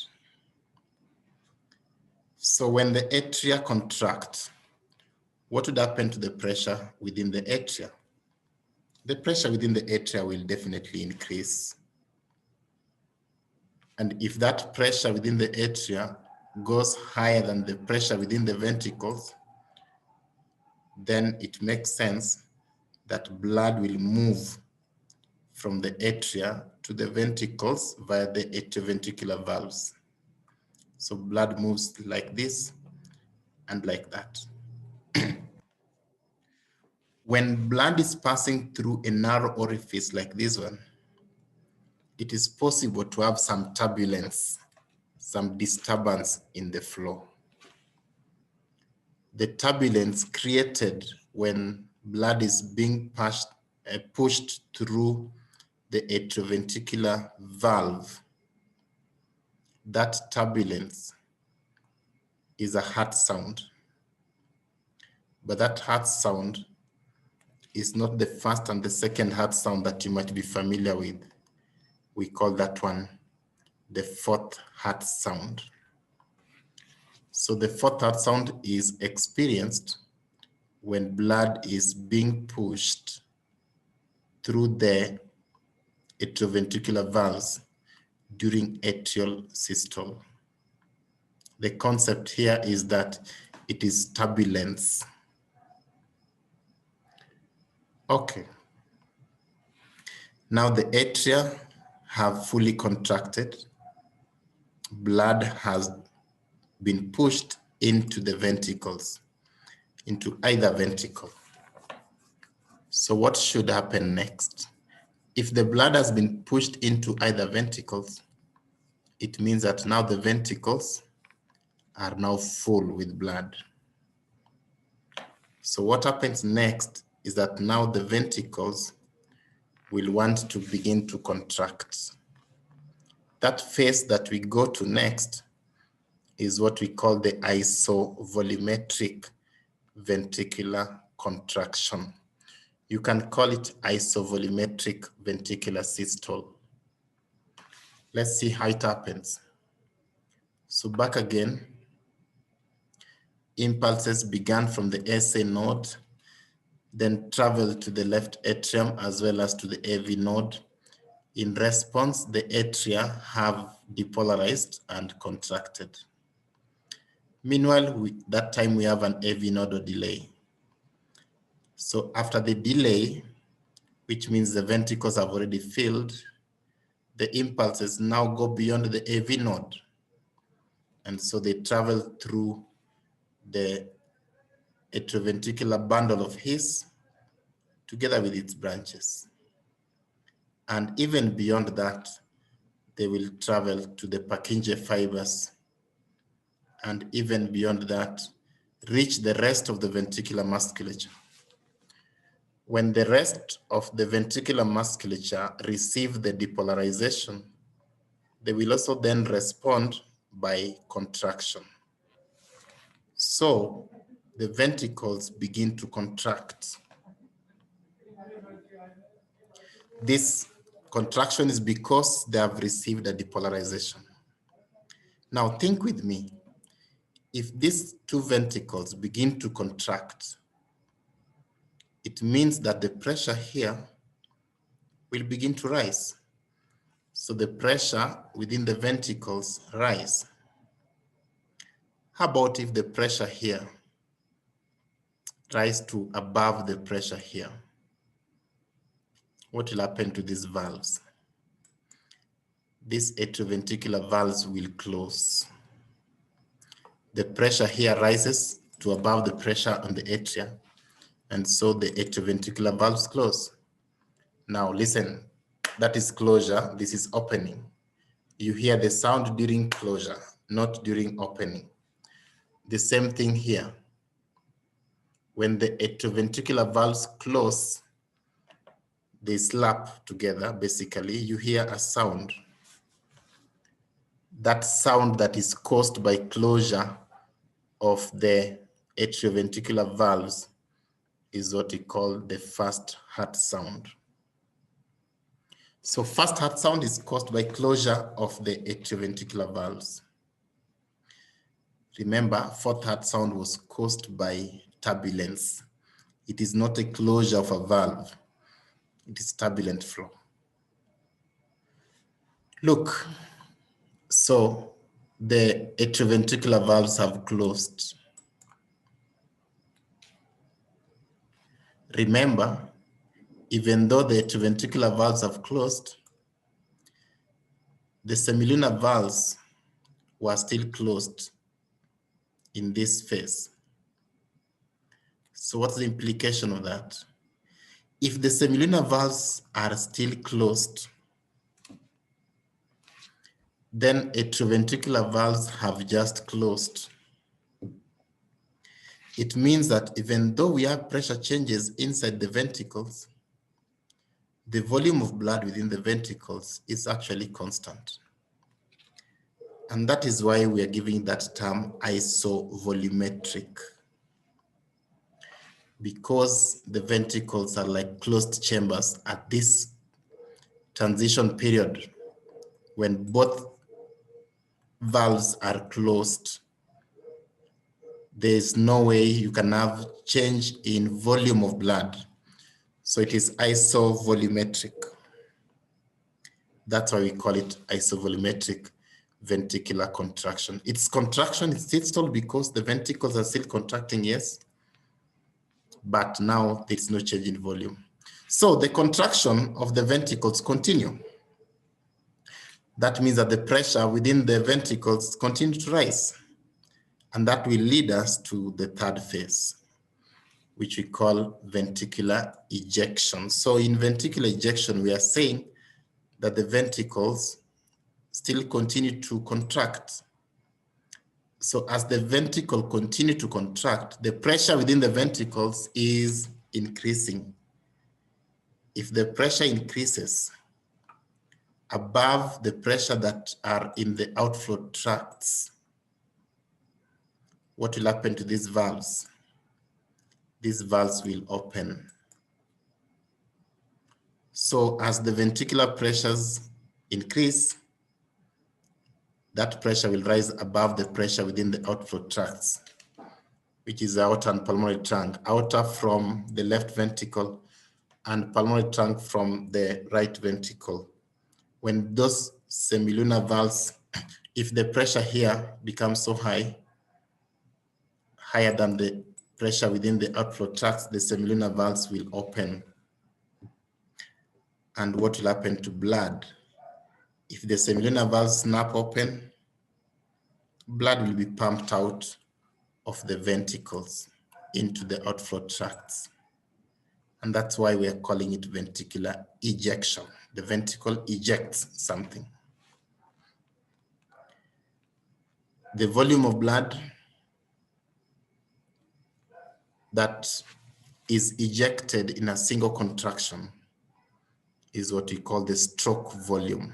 So when the atria contract, what would happen to the pressure within the atria? The pressure within the atria will definitely increase. And if that pressure within the atria goes higher than the pressure within the ventricles, then it makes sense that blood will move from the atria to the ventricles via the atrioventricular valves. So blood moves like this and like that. When blood is passing through a narrow orifice like this one, it is possible to have some turbulence, some disturbance in the flow. The turbulence created when blood is being pushed through the atrioventricular valve, that turbulence is a heart sound. But that heart sound is not the first and the second heart sound that you might be familiar with. We call that one the fourth heart sound. So the fourth heart sound is experienced when blood is being pushed through the atrioventricular valves during atrial systole. The concept here is that it is turbulence. Okay. Now the atria have fully contracted. Blood has been pushed into the ventricles, into either ventricle. So what should happen next? If the blood has been pushed into either ventricles, it means that now the ventricles are now full with blood. So what happens next is that now the ventricles will want to begin to contract. That phase that we go to next is what we call the isovolumetric ventricular contraction. You can call it isovolumetric ventricular systole. Let's see how it happens. So back again, impulses began from the SA node, then traveled to the left atrium as well as to the AV node. In response, the atria have depolarized and contracted. Meanwhile, that time we have an AV nodal delay. So after the delay, which means the ventricles have already filled, the impulses now go beyond the AV node. And so they travel through the atrioventricular bundle of His together with its branches. And even beyond that, they will travel to the Purkinje fibers, and even beyond that, reach the rest of the ventricular musculature. When the rest of the ventricular musculature receive the depolarization, they will also then respond by contraction. So the ventricles begin to contract. This contraction is because they have received a depolarization. Now think with me. If these two ventricles begin to contract, it means that the pressure here will begin to rise. So the pressure within the ventricles rise. How about if the pressure here rise to above the pressure here? What will happen to these valves? These atrioventricular valves will close. The pressure here rises to above the pressure on the atria, and so the atrioventricular valves close. Now listen, that is closure, this is opening. You hear the sound during closure, not during opening. The same thing here. When the atrioventricular valves close, they slap together, basically, you hear a sound. That sound that is caused by closure of the atrioventricular valves is what we call the first heart sound. So first heart sound is caused by closure of the atrioventricular valves. Remember, fourth heart sound was caused by turbulence. It is not a closure of a valve. It is turbulent flow. Look, so the atrioventricular valves have closed. Remember, even though the atrioventricular valves have closed, the semilunar valves were still closed in this phase. So what's the implication of that? If the semilunar valves are still closed, then atrioventricular valves have just closed. It means that even though we have pressure changes inside the ventricles, the volume of blood within the ventricles is actually constant. And that is why we are giving that term isovolumetric, because the ventricles are like closed chambers at this transition period when both valves are closed. there's no way you can have change in volume of blood. So it is isovolumetric. That's why we call it isovolumetric ventricular contraction. Its contraction is systole because the ventricles are still contracting, yes, but now there's no change in volume. So the contraction of the ventricles continue. That means that the pressure within the ventricles continue to rise. And that will lead us to the third phase, which we call ventricular ejection. So in ventricular ejection, we are saying that the ventricles still continue to contract. So as the ventricle continue to contract, the pressure within the ventricles is increasing. If the pressure increases above the pressure that are in the outflow tracts, what will happen to these valves? These valves will open. So as the ventricular pressures increase, that pressure will rise above the pressure within the outflow tracts, which is the outer and pulmonary trunk, outer from the left ventricle and pulmonary trunk from the right ventricle. When those semilunar valves, if the pressure here becomes so high, higher than the pressure within the outflow tracts, the semilunar valves will open. And what will happen to blood? If the semilunar valves snap open, blood will be pumped out of the ventricles into the outflow tracts. And that's why we are calling it ventricular ejection. The ventricle ejects something. The volume of blood that is ejected in a single contraction is what we call the stroke volume.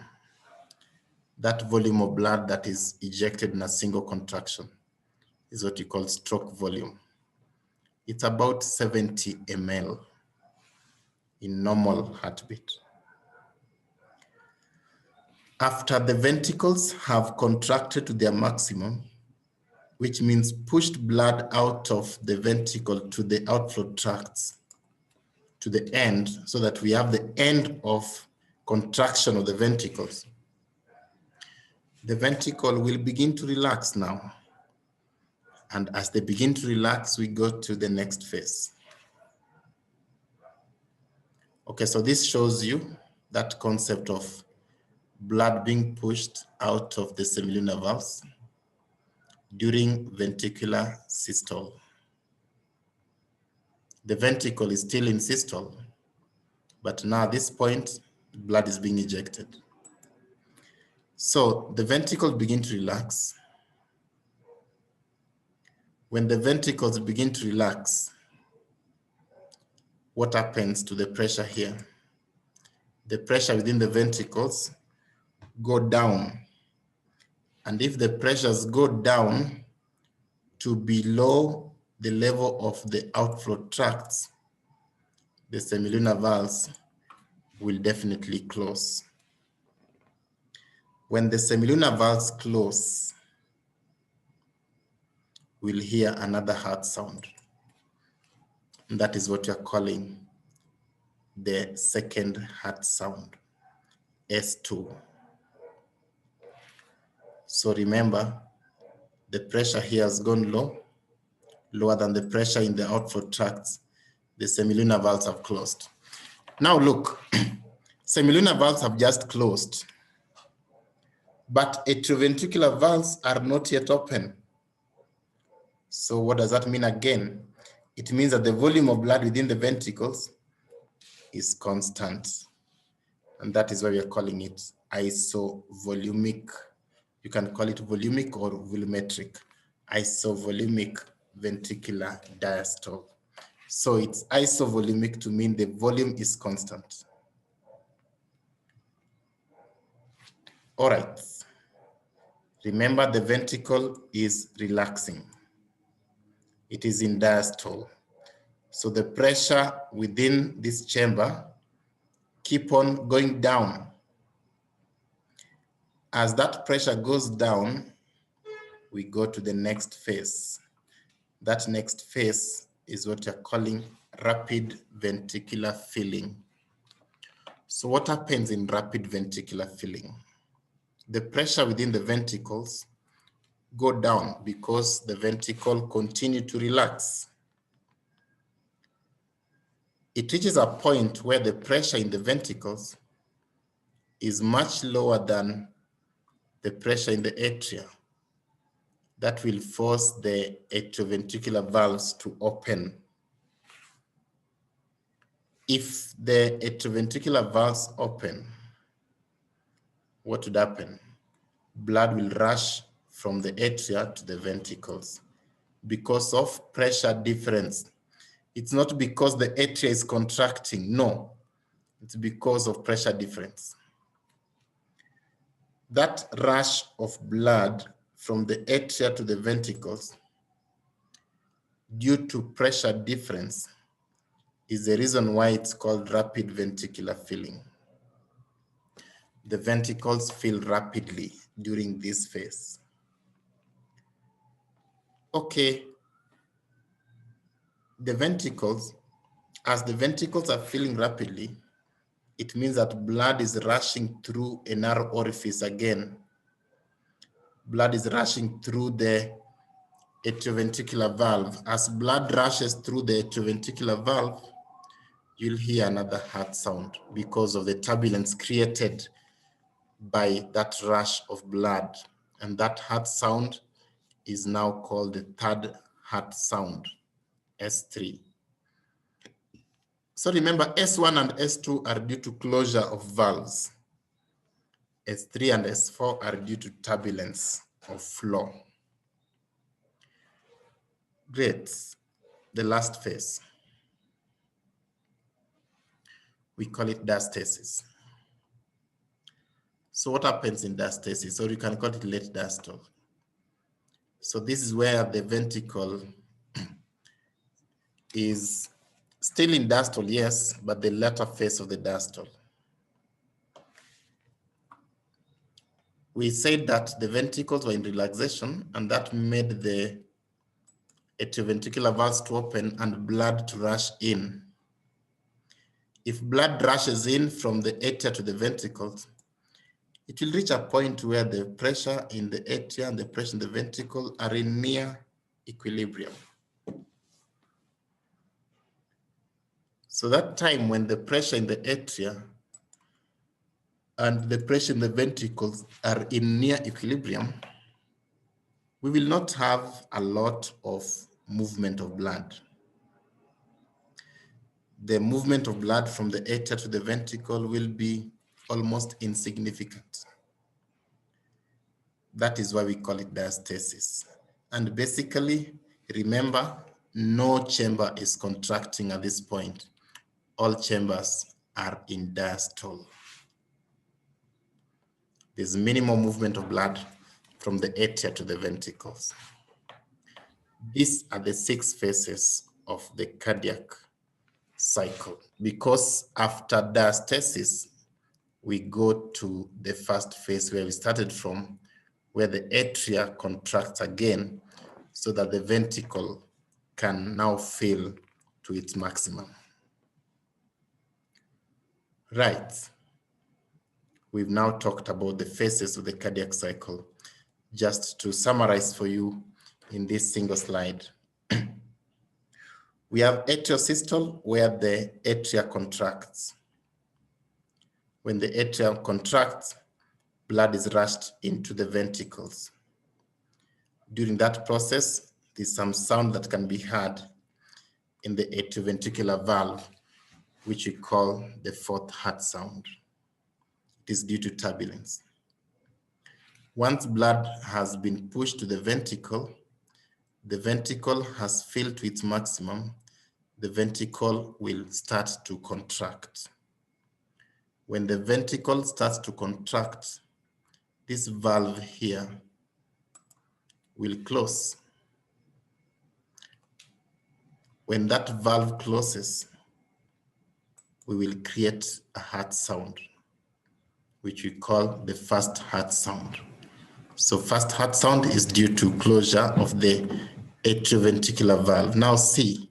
That volume of blood that is ejected in a single contraction is what we call stroke volume. It's about 70 ml in normal heartbeat. After the ventricles have contracted to their maximum, which means pushed blood out of the ventricle to the outflow tracts, to the end, so that we have the end of contraction of the ventricles, the ventricle will begin to relax now. And as they begin to relax, we go to the next phase. Okay, so this shows you that concept of blood being pushed out of the semilunar valves during ventricular systole. The ventricle is still in systole, but now at this point, blood is being ejected. So the ventricles begin to relax. When the ventricles begin to relax, what happens to the pressure here? The pressure within the ventricles go down. And if the pressures go down to below the level of the outflow tracts, the semilunar valves will definitely close. When the semilunar valves close, we'll hear another heart sound. And that is what we are calling the second heart sound, S2. So remember, the pressure here has gone low, lower than the pressure in the outflow tracts. The semilunar valves have closed. Now look, semilunar valves have just closed, but atrioventricular valves are not yet open. So what does that mean again? It means that the volume of blood within the ventricles is constant. And that is why we are calling it isovolumic. You can call it volumic or volumetric. Isovolumic ventricular diastole. So it's isovolumic to mean the volume is constant. All right. Remember, the ventricle is relaxing. It is in diastole. So the pressure within this chamber keep on going down. As that pressure goes down, we go to the next phase, That next phase is what you're calling rapid ventricular filling. So what happens in rapid ventricular filling? The pressure within the ventricles go down because the ventricle continue to relax. It reaches a point where the pressure in the ventricles is much lower than the pressure in the atria. That will force the atrioventricular valves to open. If the atrioventricular valves open, what would happen? Blood will rush from the atria to the ventricles because of pressure difference. It's not because the atria is contracting, no. It's because of pressure difference. That rush of blood from the atria to the ventricles due to pressure difference is the reason why it's called rapid ventricular filling. The ventricles fill rapidly during this phase. Okay, the ventricles, as the ventricles are filling rapidly, it means that blood is rushing through a narrow orifice again. Blood is rushing through the atrioventricular valve. As blood rushes through the atrioventricular valve, you'll hear another heart sound because of the turbulence created by that rush of blood. And that heart sound is now called the third heart sound, S3. So remember, S1 and S2 are due to closure of valves. S3 and S4 are due to turbulence of flow. Great. The last phase. We call it diastasis. So what happens in diastasis? Or you can call it late diastole. So this is where the ventricle is still in diastole, yes, but the latter phase of the diastole. We said that the ventricles were in relaxation, and that made the atrioventricular valves to open and blood to rush in. If blood rushes in from the atria to the ventricles, it will reach a point where the pressure in the atria and the pressure in the ventricle are in near equilibrium. So that time when the pressure in the atria and the pressure in the ventricles are in near equilibrium, we will not have a lot of movement of blood. The movement of blood from the atria to the ventricle will be almost insignificant. That is why we call it diastasis. And basically, remember, no chamber is contracting at this point. All chambers are in diastole. There's minimal movement of blood from the atria to the ventricles. These are the 6 phases of the cardiac cycle. Because after diastasis, we go to the first phase where we started from, where the atria contracts again so that the ventricle can now fill to its maximum. Right. We've now talked about the phases of the cardiac cycle. Just to summarize for you in this single slide. We have atrial systole, where the atria contracts. When the atria contracts, blood is rushed into the ventricles. During that process, there's some sound that can be heard in the atrioventricular valve, which we call the 4th heart sound. It is due to turbulence. Once blood has been pushed to the ventricle has filled to its maximum, the ventricle will start to contract. When the ventricle starts to contract, this valve here will close. When that valve closes, we will create a heart sound, which we call the first heart sound. So first heart sound is due to closure of the atrioventricular valve. Now see,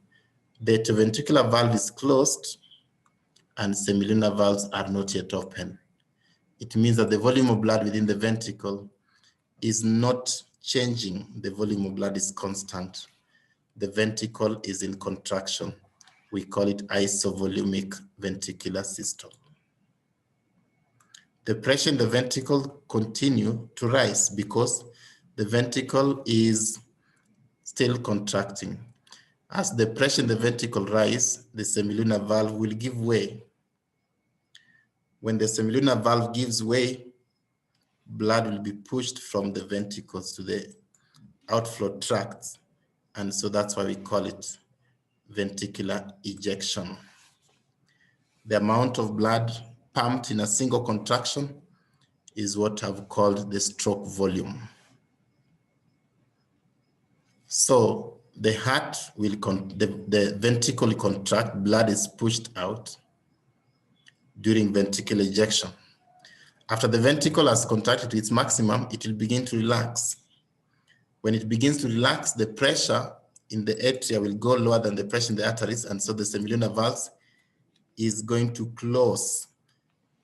the atrioventricular valve is closed and semilunar valves are not yet open. It means that the volume of blood within the ventricle is not changing. The volume of blood is constant. The ventricle is in contraction. We call it isovolumic ventricular systole. The pressure in the ventricle continue to rise because the ventricle is still contracting. As the pressure in the ventricle rise, the semilunar valve will give way. When the semilunar valve gives way, blood will be pushed from the ventricles to the outflow tracts. And so that's why we call it ventricular ejection. The amount of blood pumped in a single contraction is what I've called the stroke volume. So the heart will, the ventricle will contract, blood is pushed out during ventricular ejection. After the ventricle has contracted to its maximum, it will begin to relax. When it begins to relax, the pressure in the atria will go lower than the pressure in the arteries, and so the semilunar valves is going to close.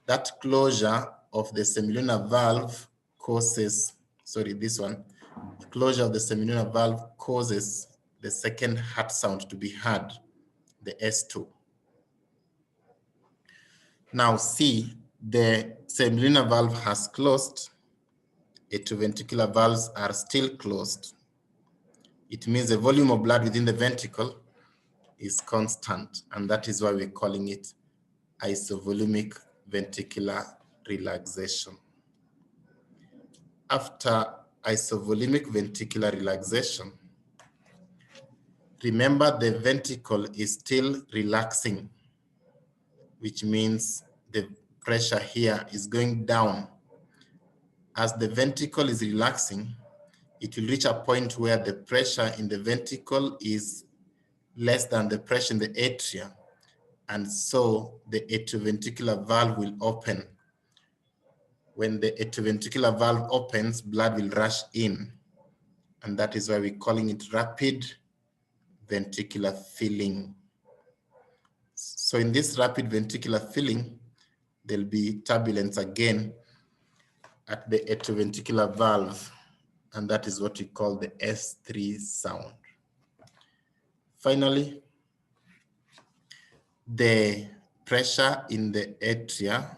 That closure of the semilunar valve causes, closure of the semilunar valve causes the second heart sound to be heard, the S2. Now see, the semilunar valve has closed, atrioventricular valves are still closed. It means the volume of blood within the ventricle is constant, and that is why we're calling it isovolumic ventricular relaxation. After isovolumic ventricular relaxation, remember the ventricle is still relaxing, which means the pressure here is going down. As the ventricle is relaxing, it will reach a point where the pressure in the ventricle is less than the pressure in the atria, and so the atrioventricular valve will open. When the atrioventricular valve opens, blood will rush in, and that is why we're calling it rapid ventricular filling. So in this rapid ventricular filling, there'll be turbulence again at the atrioventricular valve, and that is what we call the S3 sound. Finally, the pressure in the atria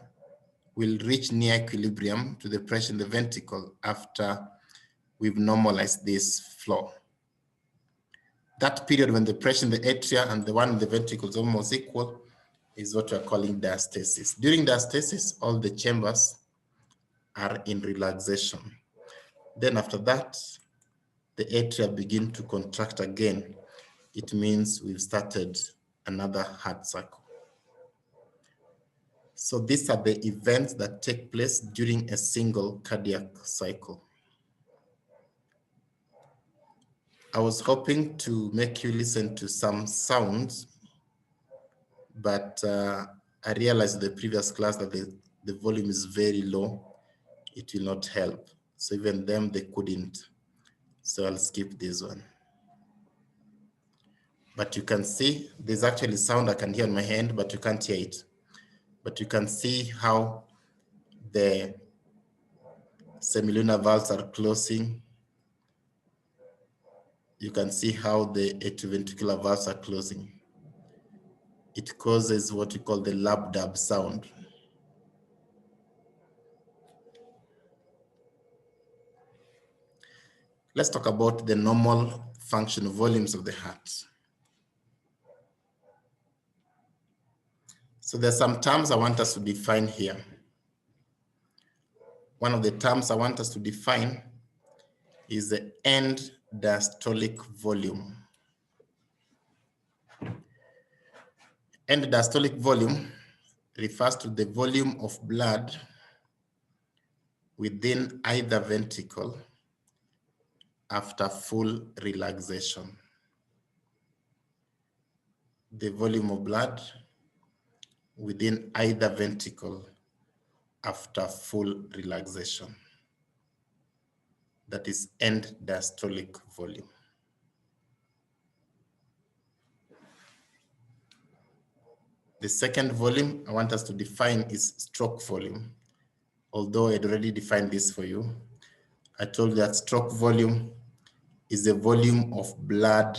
will reach near equilibrium to the pressure in the ventricle after we've normalized this flow. That period when the pressure in the atria and the one in the ventricle is almost equal is what we're calling diastasis. During diastasis, all the chambers are in relaxation. Then after that, the atria begin to contract again. It means we've started another heart cycle. So these are the events that take place during a single cardiac cycle. I was hoping to make you listen to some sounds, but I realized in the previous class that the volume is very low. It will not help. So even them, they couldn't. So I'll skip this one. But you can see there's actually sound I can hear on my hand, but you can't hear it. But you can see how the semilunar valves are closing. You can see how the atrioventricular valves are closing. It causes what we call the lab dub sound. Let's talk about the normal functional volumes of the heart. So there's some terms I want us to define here. One of the terms I want us to define is the end diastolic volume. End diastolic volume refers to the volume of blood within either ventricle after full relaxation. The volume of blood within either ventricle after full relaxation. That is end diastolic volume. The second volume I want us to define is stroke volume. Although I'd already defined this for you, I told you that stroke volume is the volume of blood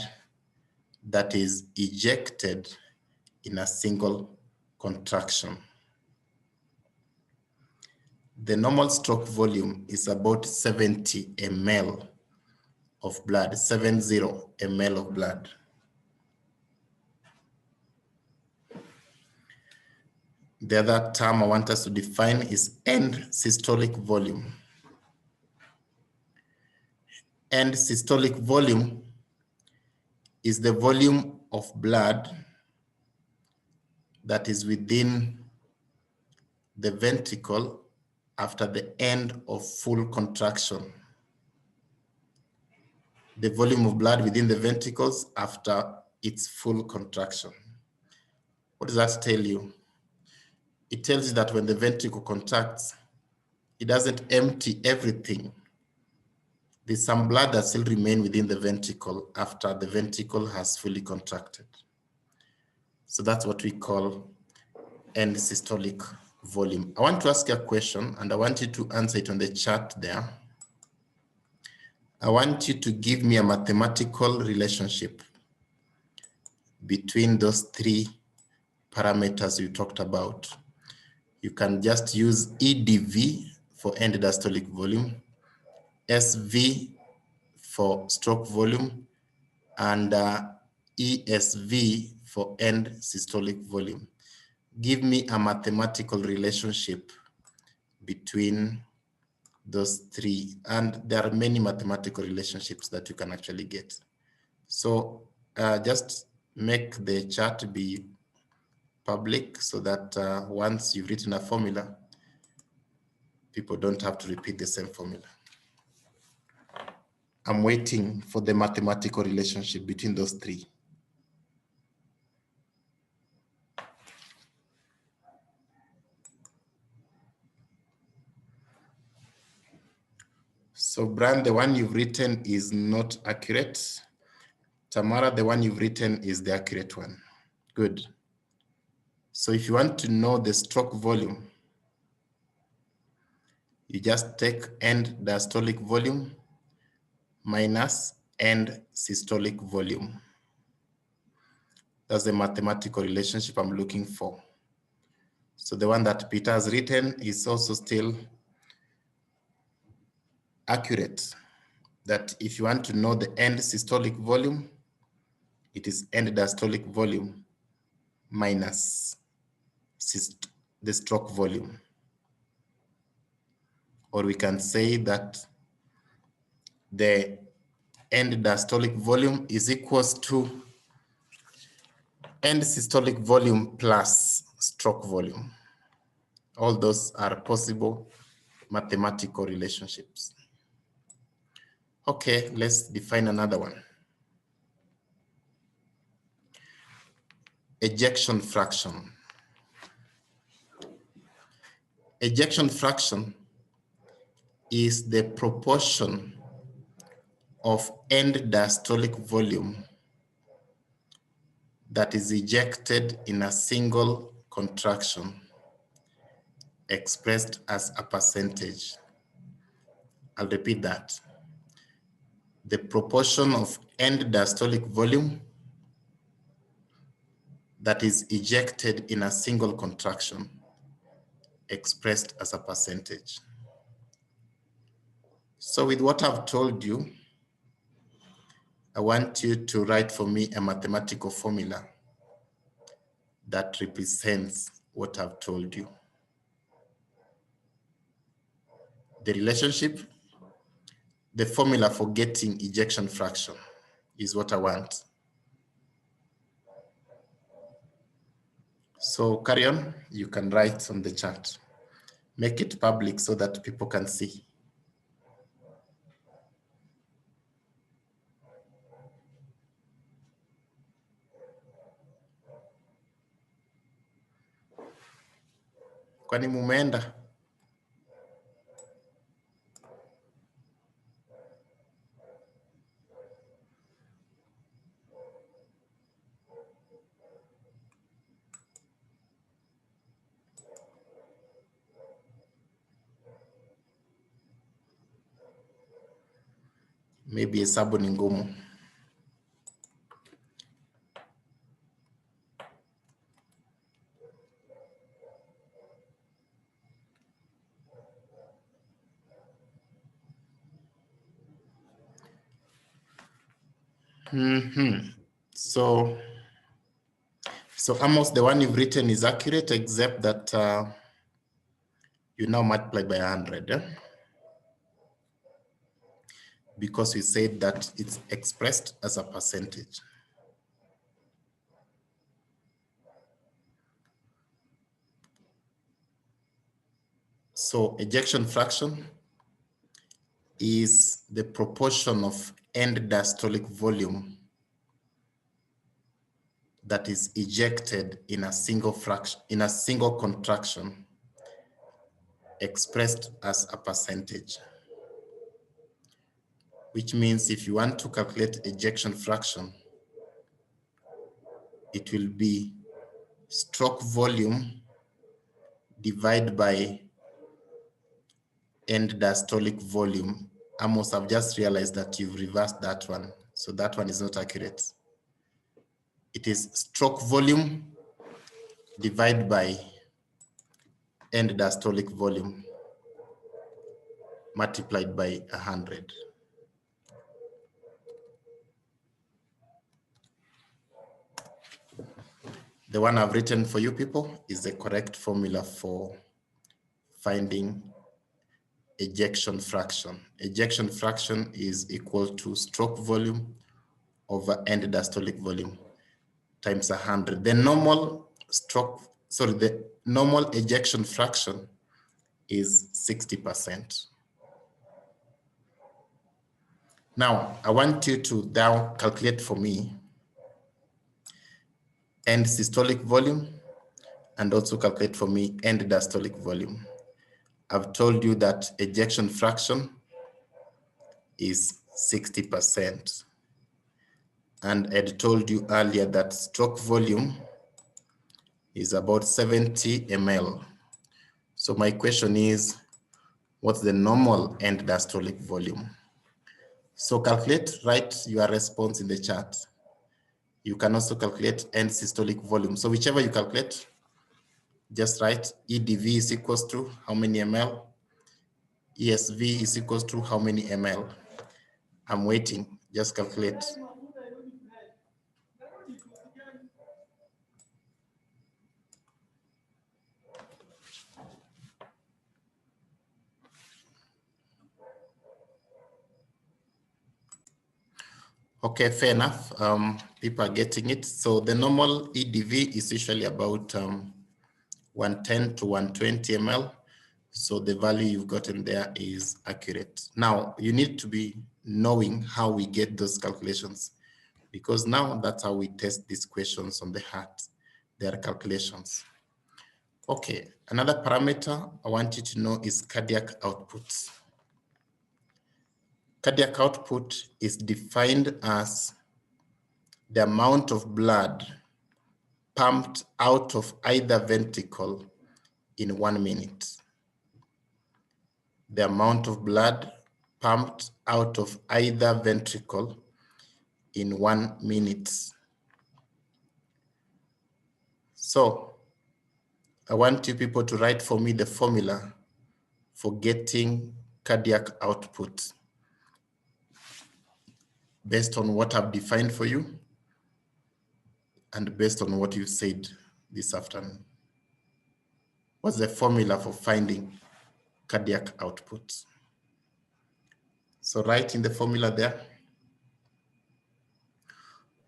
that is ejected in a single contraction. The normal stroke volume is about 70 ml of blood, 70 ml of blood. The other term I want us to define is end systolic volume. End systolic volume is the volume of blood that is within the ventricle after the end of full contraction. The volume of blood within the ventricles after its full contraction. What does that tell you? It tells you that when the ventricle contracts, it doesn't empty everything. There's some blood that still remains within the ventricle after the ventricle has fully contracted. So that's what we call end systolic volume. I want to ask you a question and I want you to answer it on the chart there. I want you to give me a mathematical relationship between those three parameters you talked about. You can just use EDV for end diastolic volume, SV for stroke volume, and ESV for end systolic volume. Give me a mathematical relationship between those three. And there are many mathematical relationships that you can actually get. So just make the chart be public so that once you've written a formula, people don't have to repeat the same formula. I'm waiting for the mathematical relationship between those three. So Brian, the one you've written is not accurate. Tamara, the one you've written is the accurate one. Good. So if you want to know the stroke volume, you just take end diastolic volume minus end systolic volume. That's the mathematical relationship I'm looking for. So the one that Peter has written is also still accurate. That if you want to know the end systolic volume, it is end diastolic volume minus the stroke volume. Or we can say that the end diastolic volume is equals to end systolic volume plus stroke volume. All those are possible mathematical relationships. Okay, let's define another one. Ejection fraction. Ejection fraction is the proportion of end diastolic volume that is ejected in a single contraction expressed as a percentage. I'll repeat that. The proportion of end diastolic volume that is ejected in a single contraction expressed as a percentage. So with what I've told you, I want you to write for me a mathematical formula that represents what I've told you. The relationship, the formula for getting ejection fraction is what I want. So carry on, you can write on the chart. Make it public so that people can see. Kwani mumeenda? Maybe hesabu ni ngumu. So almost the one you've written is accurate, except that you now multiply by 100. Yeah? Because we said that it's expressed as a percentage. So ejection fraction is the proportion of end diastolic volume that is ejected in a single fraction, in a single contraction, expressed as a percentage. Which means if you want to calculate ejection fraction, it will be stroke volume divided by end diastolic volume. Amos, I've just realized that you've reversed that one. So that one is not accurate. It is stroke volume divided by end diastolic volume multiplied by 100. The one I've written for you people is the correct formula for finding ejection fraction. Ejection fraction is equal to stroke volume over end diastolic volume times 100. The normal the normal ejection fraction is 60%. Now, I want you to now calculate for me end systolic volume and also calculate for me end diastolic volume. I've told you that ejection fraction is 60%. And I'd told you earlier that stroke volume is about 70 ml. So my question is, what's the normal end diastolic volume? So write your response in the chat. You can also calculate end systolic volume. So whichever you calculate, just write EDV is equals to how many ml, ESV is equals to how many ml. I'm waiting, just calculate. Okay, fair enough. People are getting it. So the normal EDV is usually about 110 to 120 ml. So the value you've gotten there is accurate. Now, you need to be knowing how we get those calculations, because now that's how we test these questions on the heart. They are calculations. Okay, another parameter I want you to know is cardiac output. Cardiac output is defined as the amount of blood pumped out of either ventricle in 1 minute. The amount of blood pumped out of either ventricle in 1 minute. So I want you people to write for me the formula for getting cardiac output based on what I've defined for you and based on what you said this afternoon. What's the formula for finding cardiac output? So write in the formula there.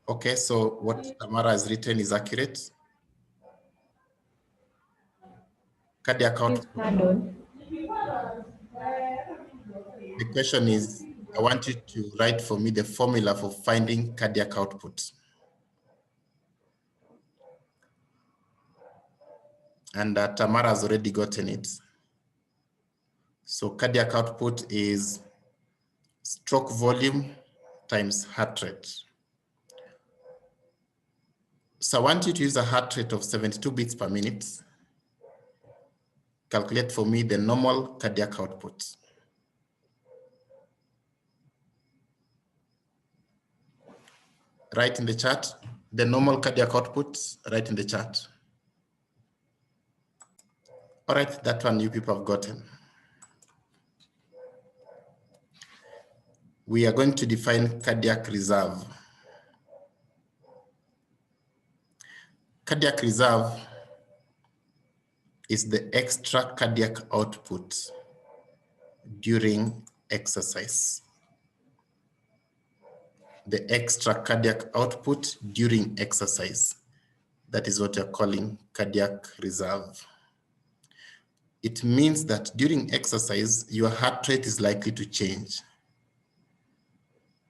Okay, so what Tamara has written is accurate. Cardiac output. Pardon. The question is, I want you to write for me the formula for finding cardiac output. And Tamara has already gotten it. So cardiac output is stroke volume times heart rate. So I want you to use a heart rate of 72 beats per minute. Calculate for me the normal cardiac output. write in the chat. The normal cardiac output, write in the chat. All right, that one you people have gotten. We are going to define cardiac reserve. Cardiac reserve is the extra cardiac output during exercise. The extra cardiac output during exercise. That is what you're calling cardiac reserve. It means that during exercise, your heart rate is likely to change.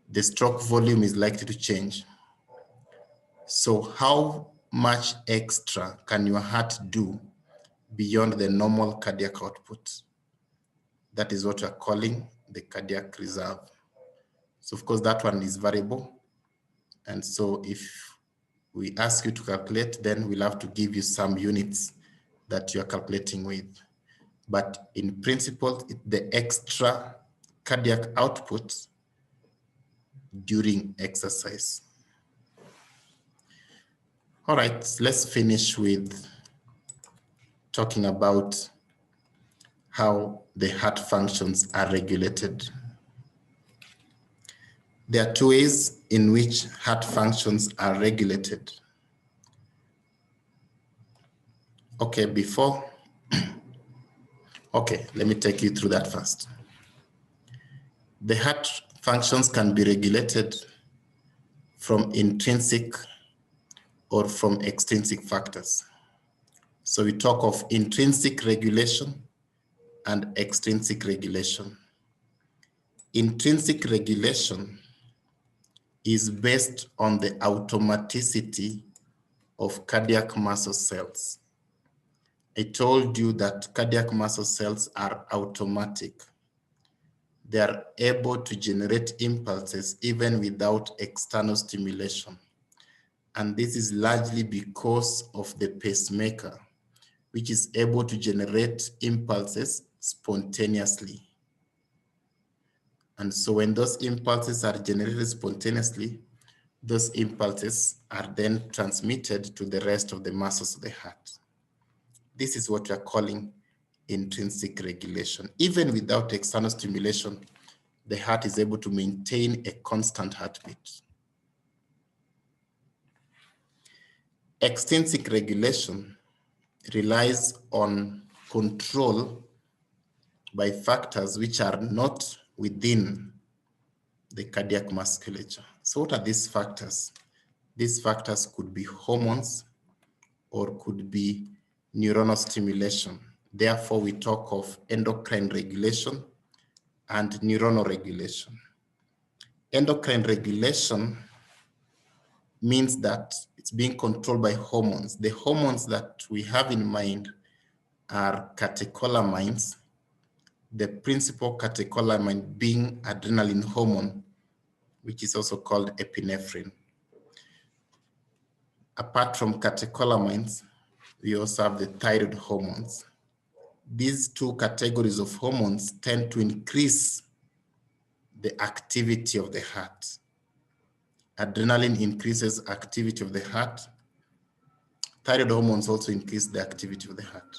The stroke volume is likely to change. So how much extra can your heart do beyond the normal cardiac output? That is what we're calling the cardiac reserve. So of course that one is variable. And so if we ask you to calculate, then we'll have to give you some units that you're calculating with. But in principle, the extra cardiac output during exercise. All right, let's finish with talking about how the heart functions are regulated. There are two ways in which heart functions are regulated. Okay, let me take you through that first. The heart functions can be regulated from intrinsic or from extrinsic factors. So we talk of intrinsic regulation and extrinsic regulation. Intrinsic regulation is based on the automaticity of cardiac muscle cells. I told you that cardiac muscle cells are automatic. They are able to generate impulses even without external stimulation. And this is largely because of the pacemaker, which is able to generate impulses spontaneously. And so when those impulses are generated spontaneously, those impulses are then transmitted to the rest of the muscles of the heart. This is what we are calling intrinsic regulation. Even without external stimulation, the heart is able to maintain a constant heartbeat. Extrinsic regulation relies on control by factors which are not within the cardiac musculature. So what are these factors? These factors could be hormones or could be neuronal stimulation. Therefore, we talk of endocrine regulation and neuronal regulation. Endocrine regulation means that it's being controlled by hormones. The hormones that we have in mind are catecholamines, the principal catecholamine being adrenaline hormone, which is also called epinephrine. Apart from catecholamines, we also have the thyroid hormones. These two categories of hormones tend to increase the activity of the heart. Adrenaline increases activity of the heart. Thyroid hormones also increase the activity of the heart.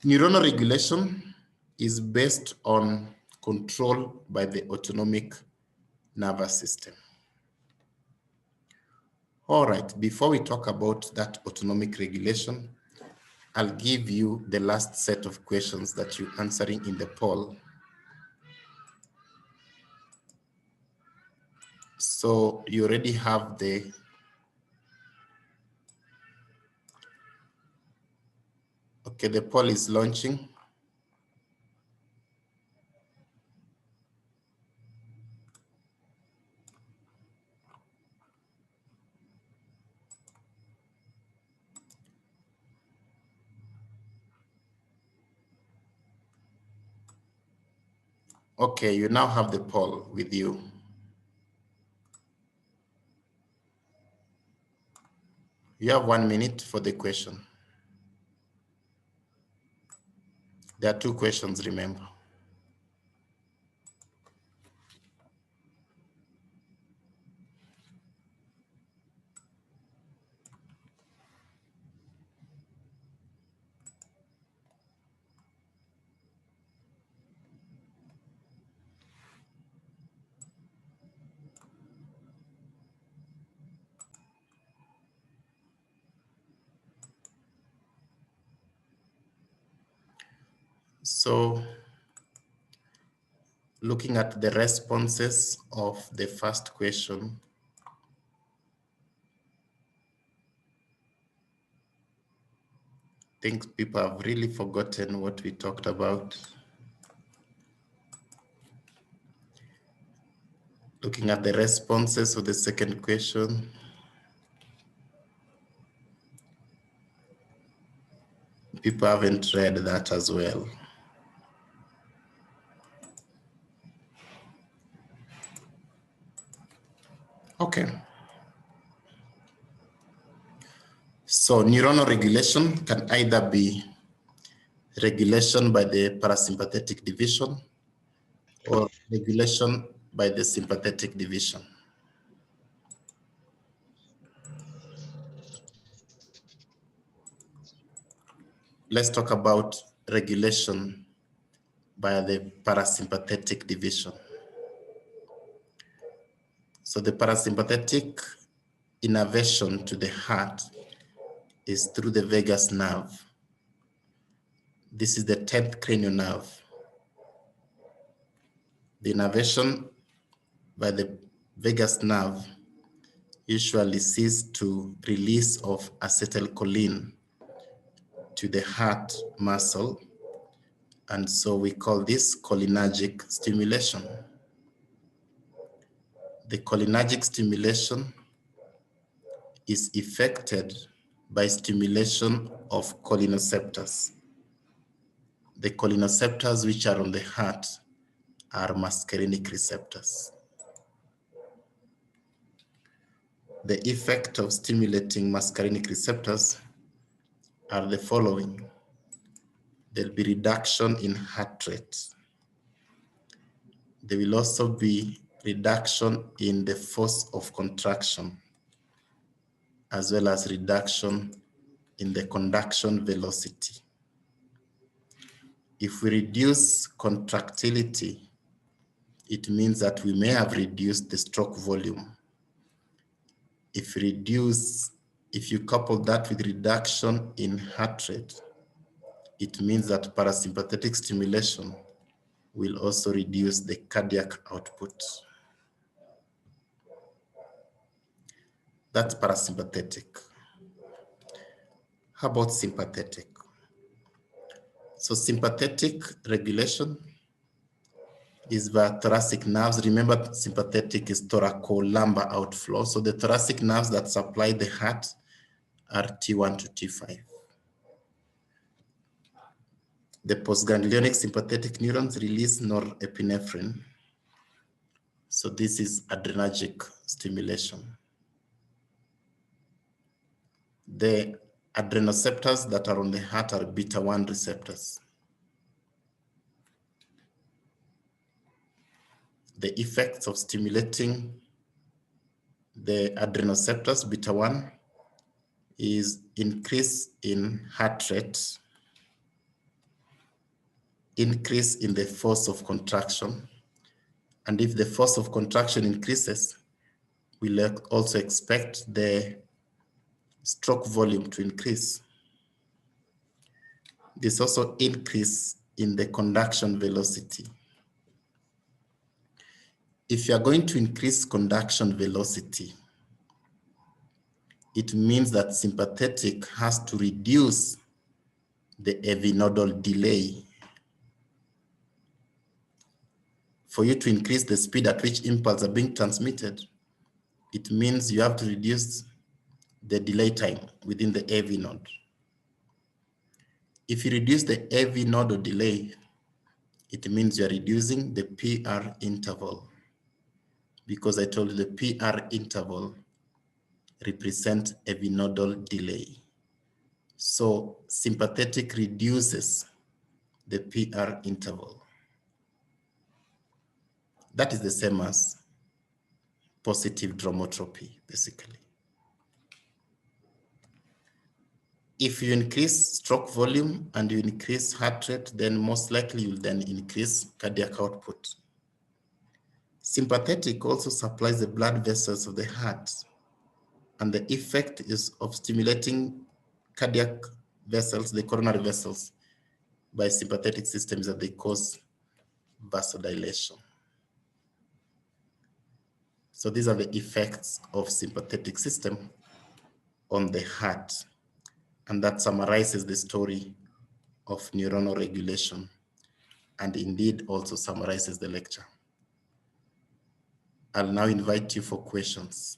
Neuronal regulation is based on control by the autonomic nervous system. All right, before we talk about that autonomic regulation, I'll give you the last set of questions that you're answering in the poll. So you already have the poll is launching. Okay, you now have the poll with you. You have 1 minute for the question. There are 2 questions, remember. So looking at the responses of the first question, I think people have really forgotten what we talked about. Looking at the responses of the second question, people haven't read that as well. Okay. So neuronal regulation can either be regulation by the parasympathetic division or regulation by the sympathetic division. Let's talk about regulation by the parasympathetic division. So the parasympathetic innervation to the heart is through the vagus nerve. This is the 10th cranial nerve. The innervation by the vagus nerve usually sees to release of acetylcholine to the heart muscle, and so we call this cholinergic stimulation. The cholinergic stimulation is effected by stimulation of cholineceptors. The cholineceptors which are on the heart are muscarinic receptors. The effect of stimulating muscarinic receptors are the following. There'll be reduction in heart rate. There will also be reduction in the force of contraction, as well as reduction in the conduction velocity. If we reduce contractility, it means that we may have reduced the stroke volume. If you couple that with reduction in heart rate, it means that parasympathetic stimulation will also reduce the cardiac output. That's parasympathetic. How about sympathetic? So sympathetic regulation is via thoracic nerves. Remember, sympathetic is thoracolumbar outflow. So the thoracic nerves that supply the heart are T1 to T5. The postganglionic sympathetic neurons release norepinephrine. So this is adrenergic stimulation. The adrenoceptors that are on the heart are beta 1 receptors. The effects of stimulating the adrenoceptors, beta 1, is increase in heart rate, increase in the force of contraction. And if the force of contraction increases, we'll also expect the stroke volume to increase. There's also increase in the conduction velocity. If you're going to increase conduction velocity, it means that sympathetic has to reduce the AV nodal delay. For you to increase the speed at which impulses are being transmitted, it means you have to reduce the delay time within the AV node. If you reduce the AV nodal delay, it means you're reducing the PR interval, because I told you the PR interval represents AV nodal delay. So sympathetic reduces the PR interval. That is the same as positive dromotropy, basically. If you increase stroke volume and you increase heart rate, then most likely you'll then increase cardiac output. Sympathetic also supplies the blood vessels of the heart, and the effect is of stimulating cardiac vessels, the coronary vessels, by sympathetic systems that they cause vasodilation. So these are the effects of sympathetic system on the heart. And that summarizes the story of neuronal regulation, and indeed also summarizes the lecture. I'll now invite you for questions.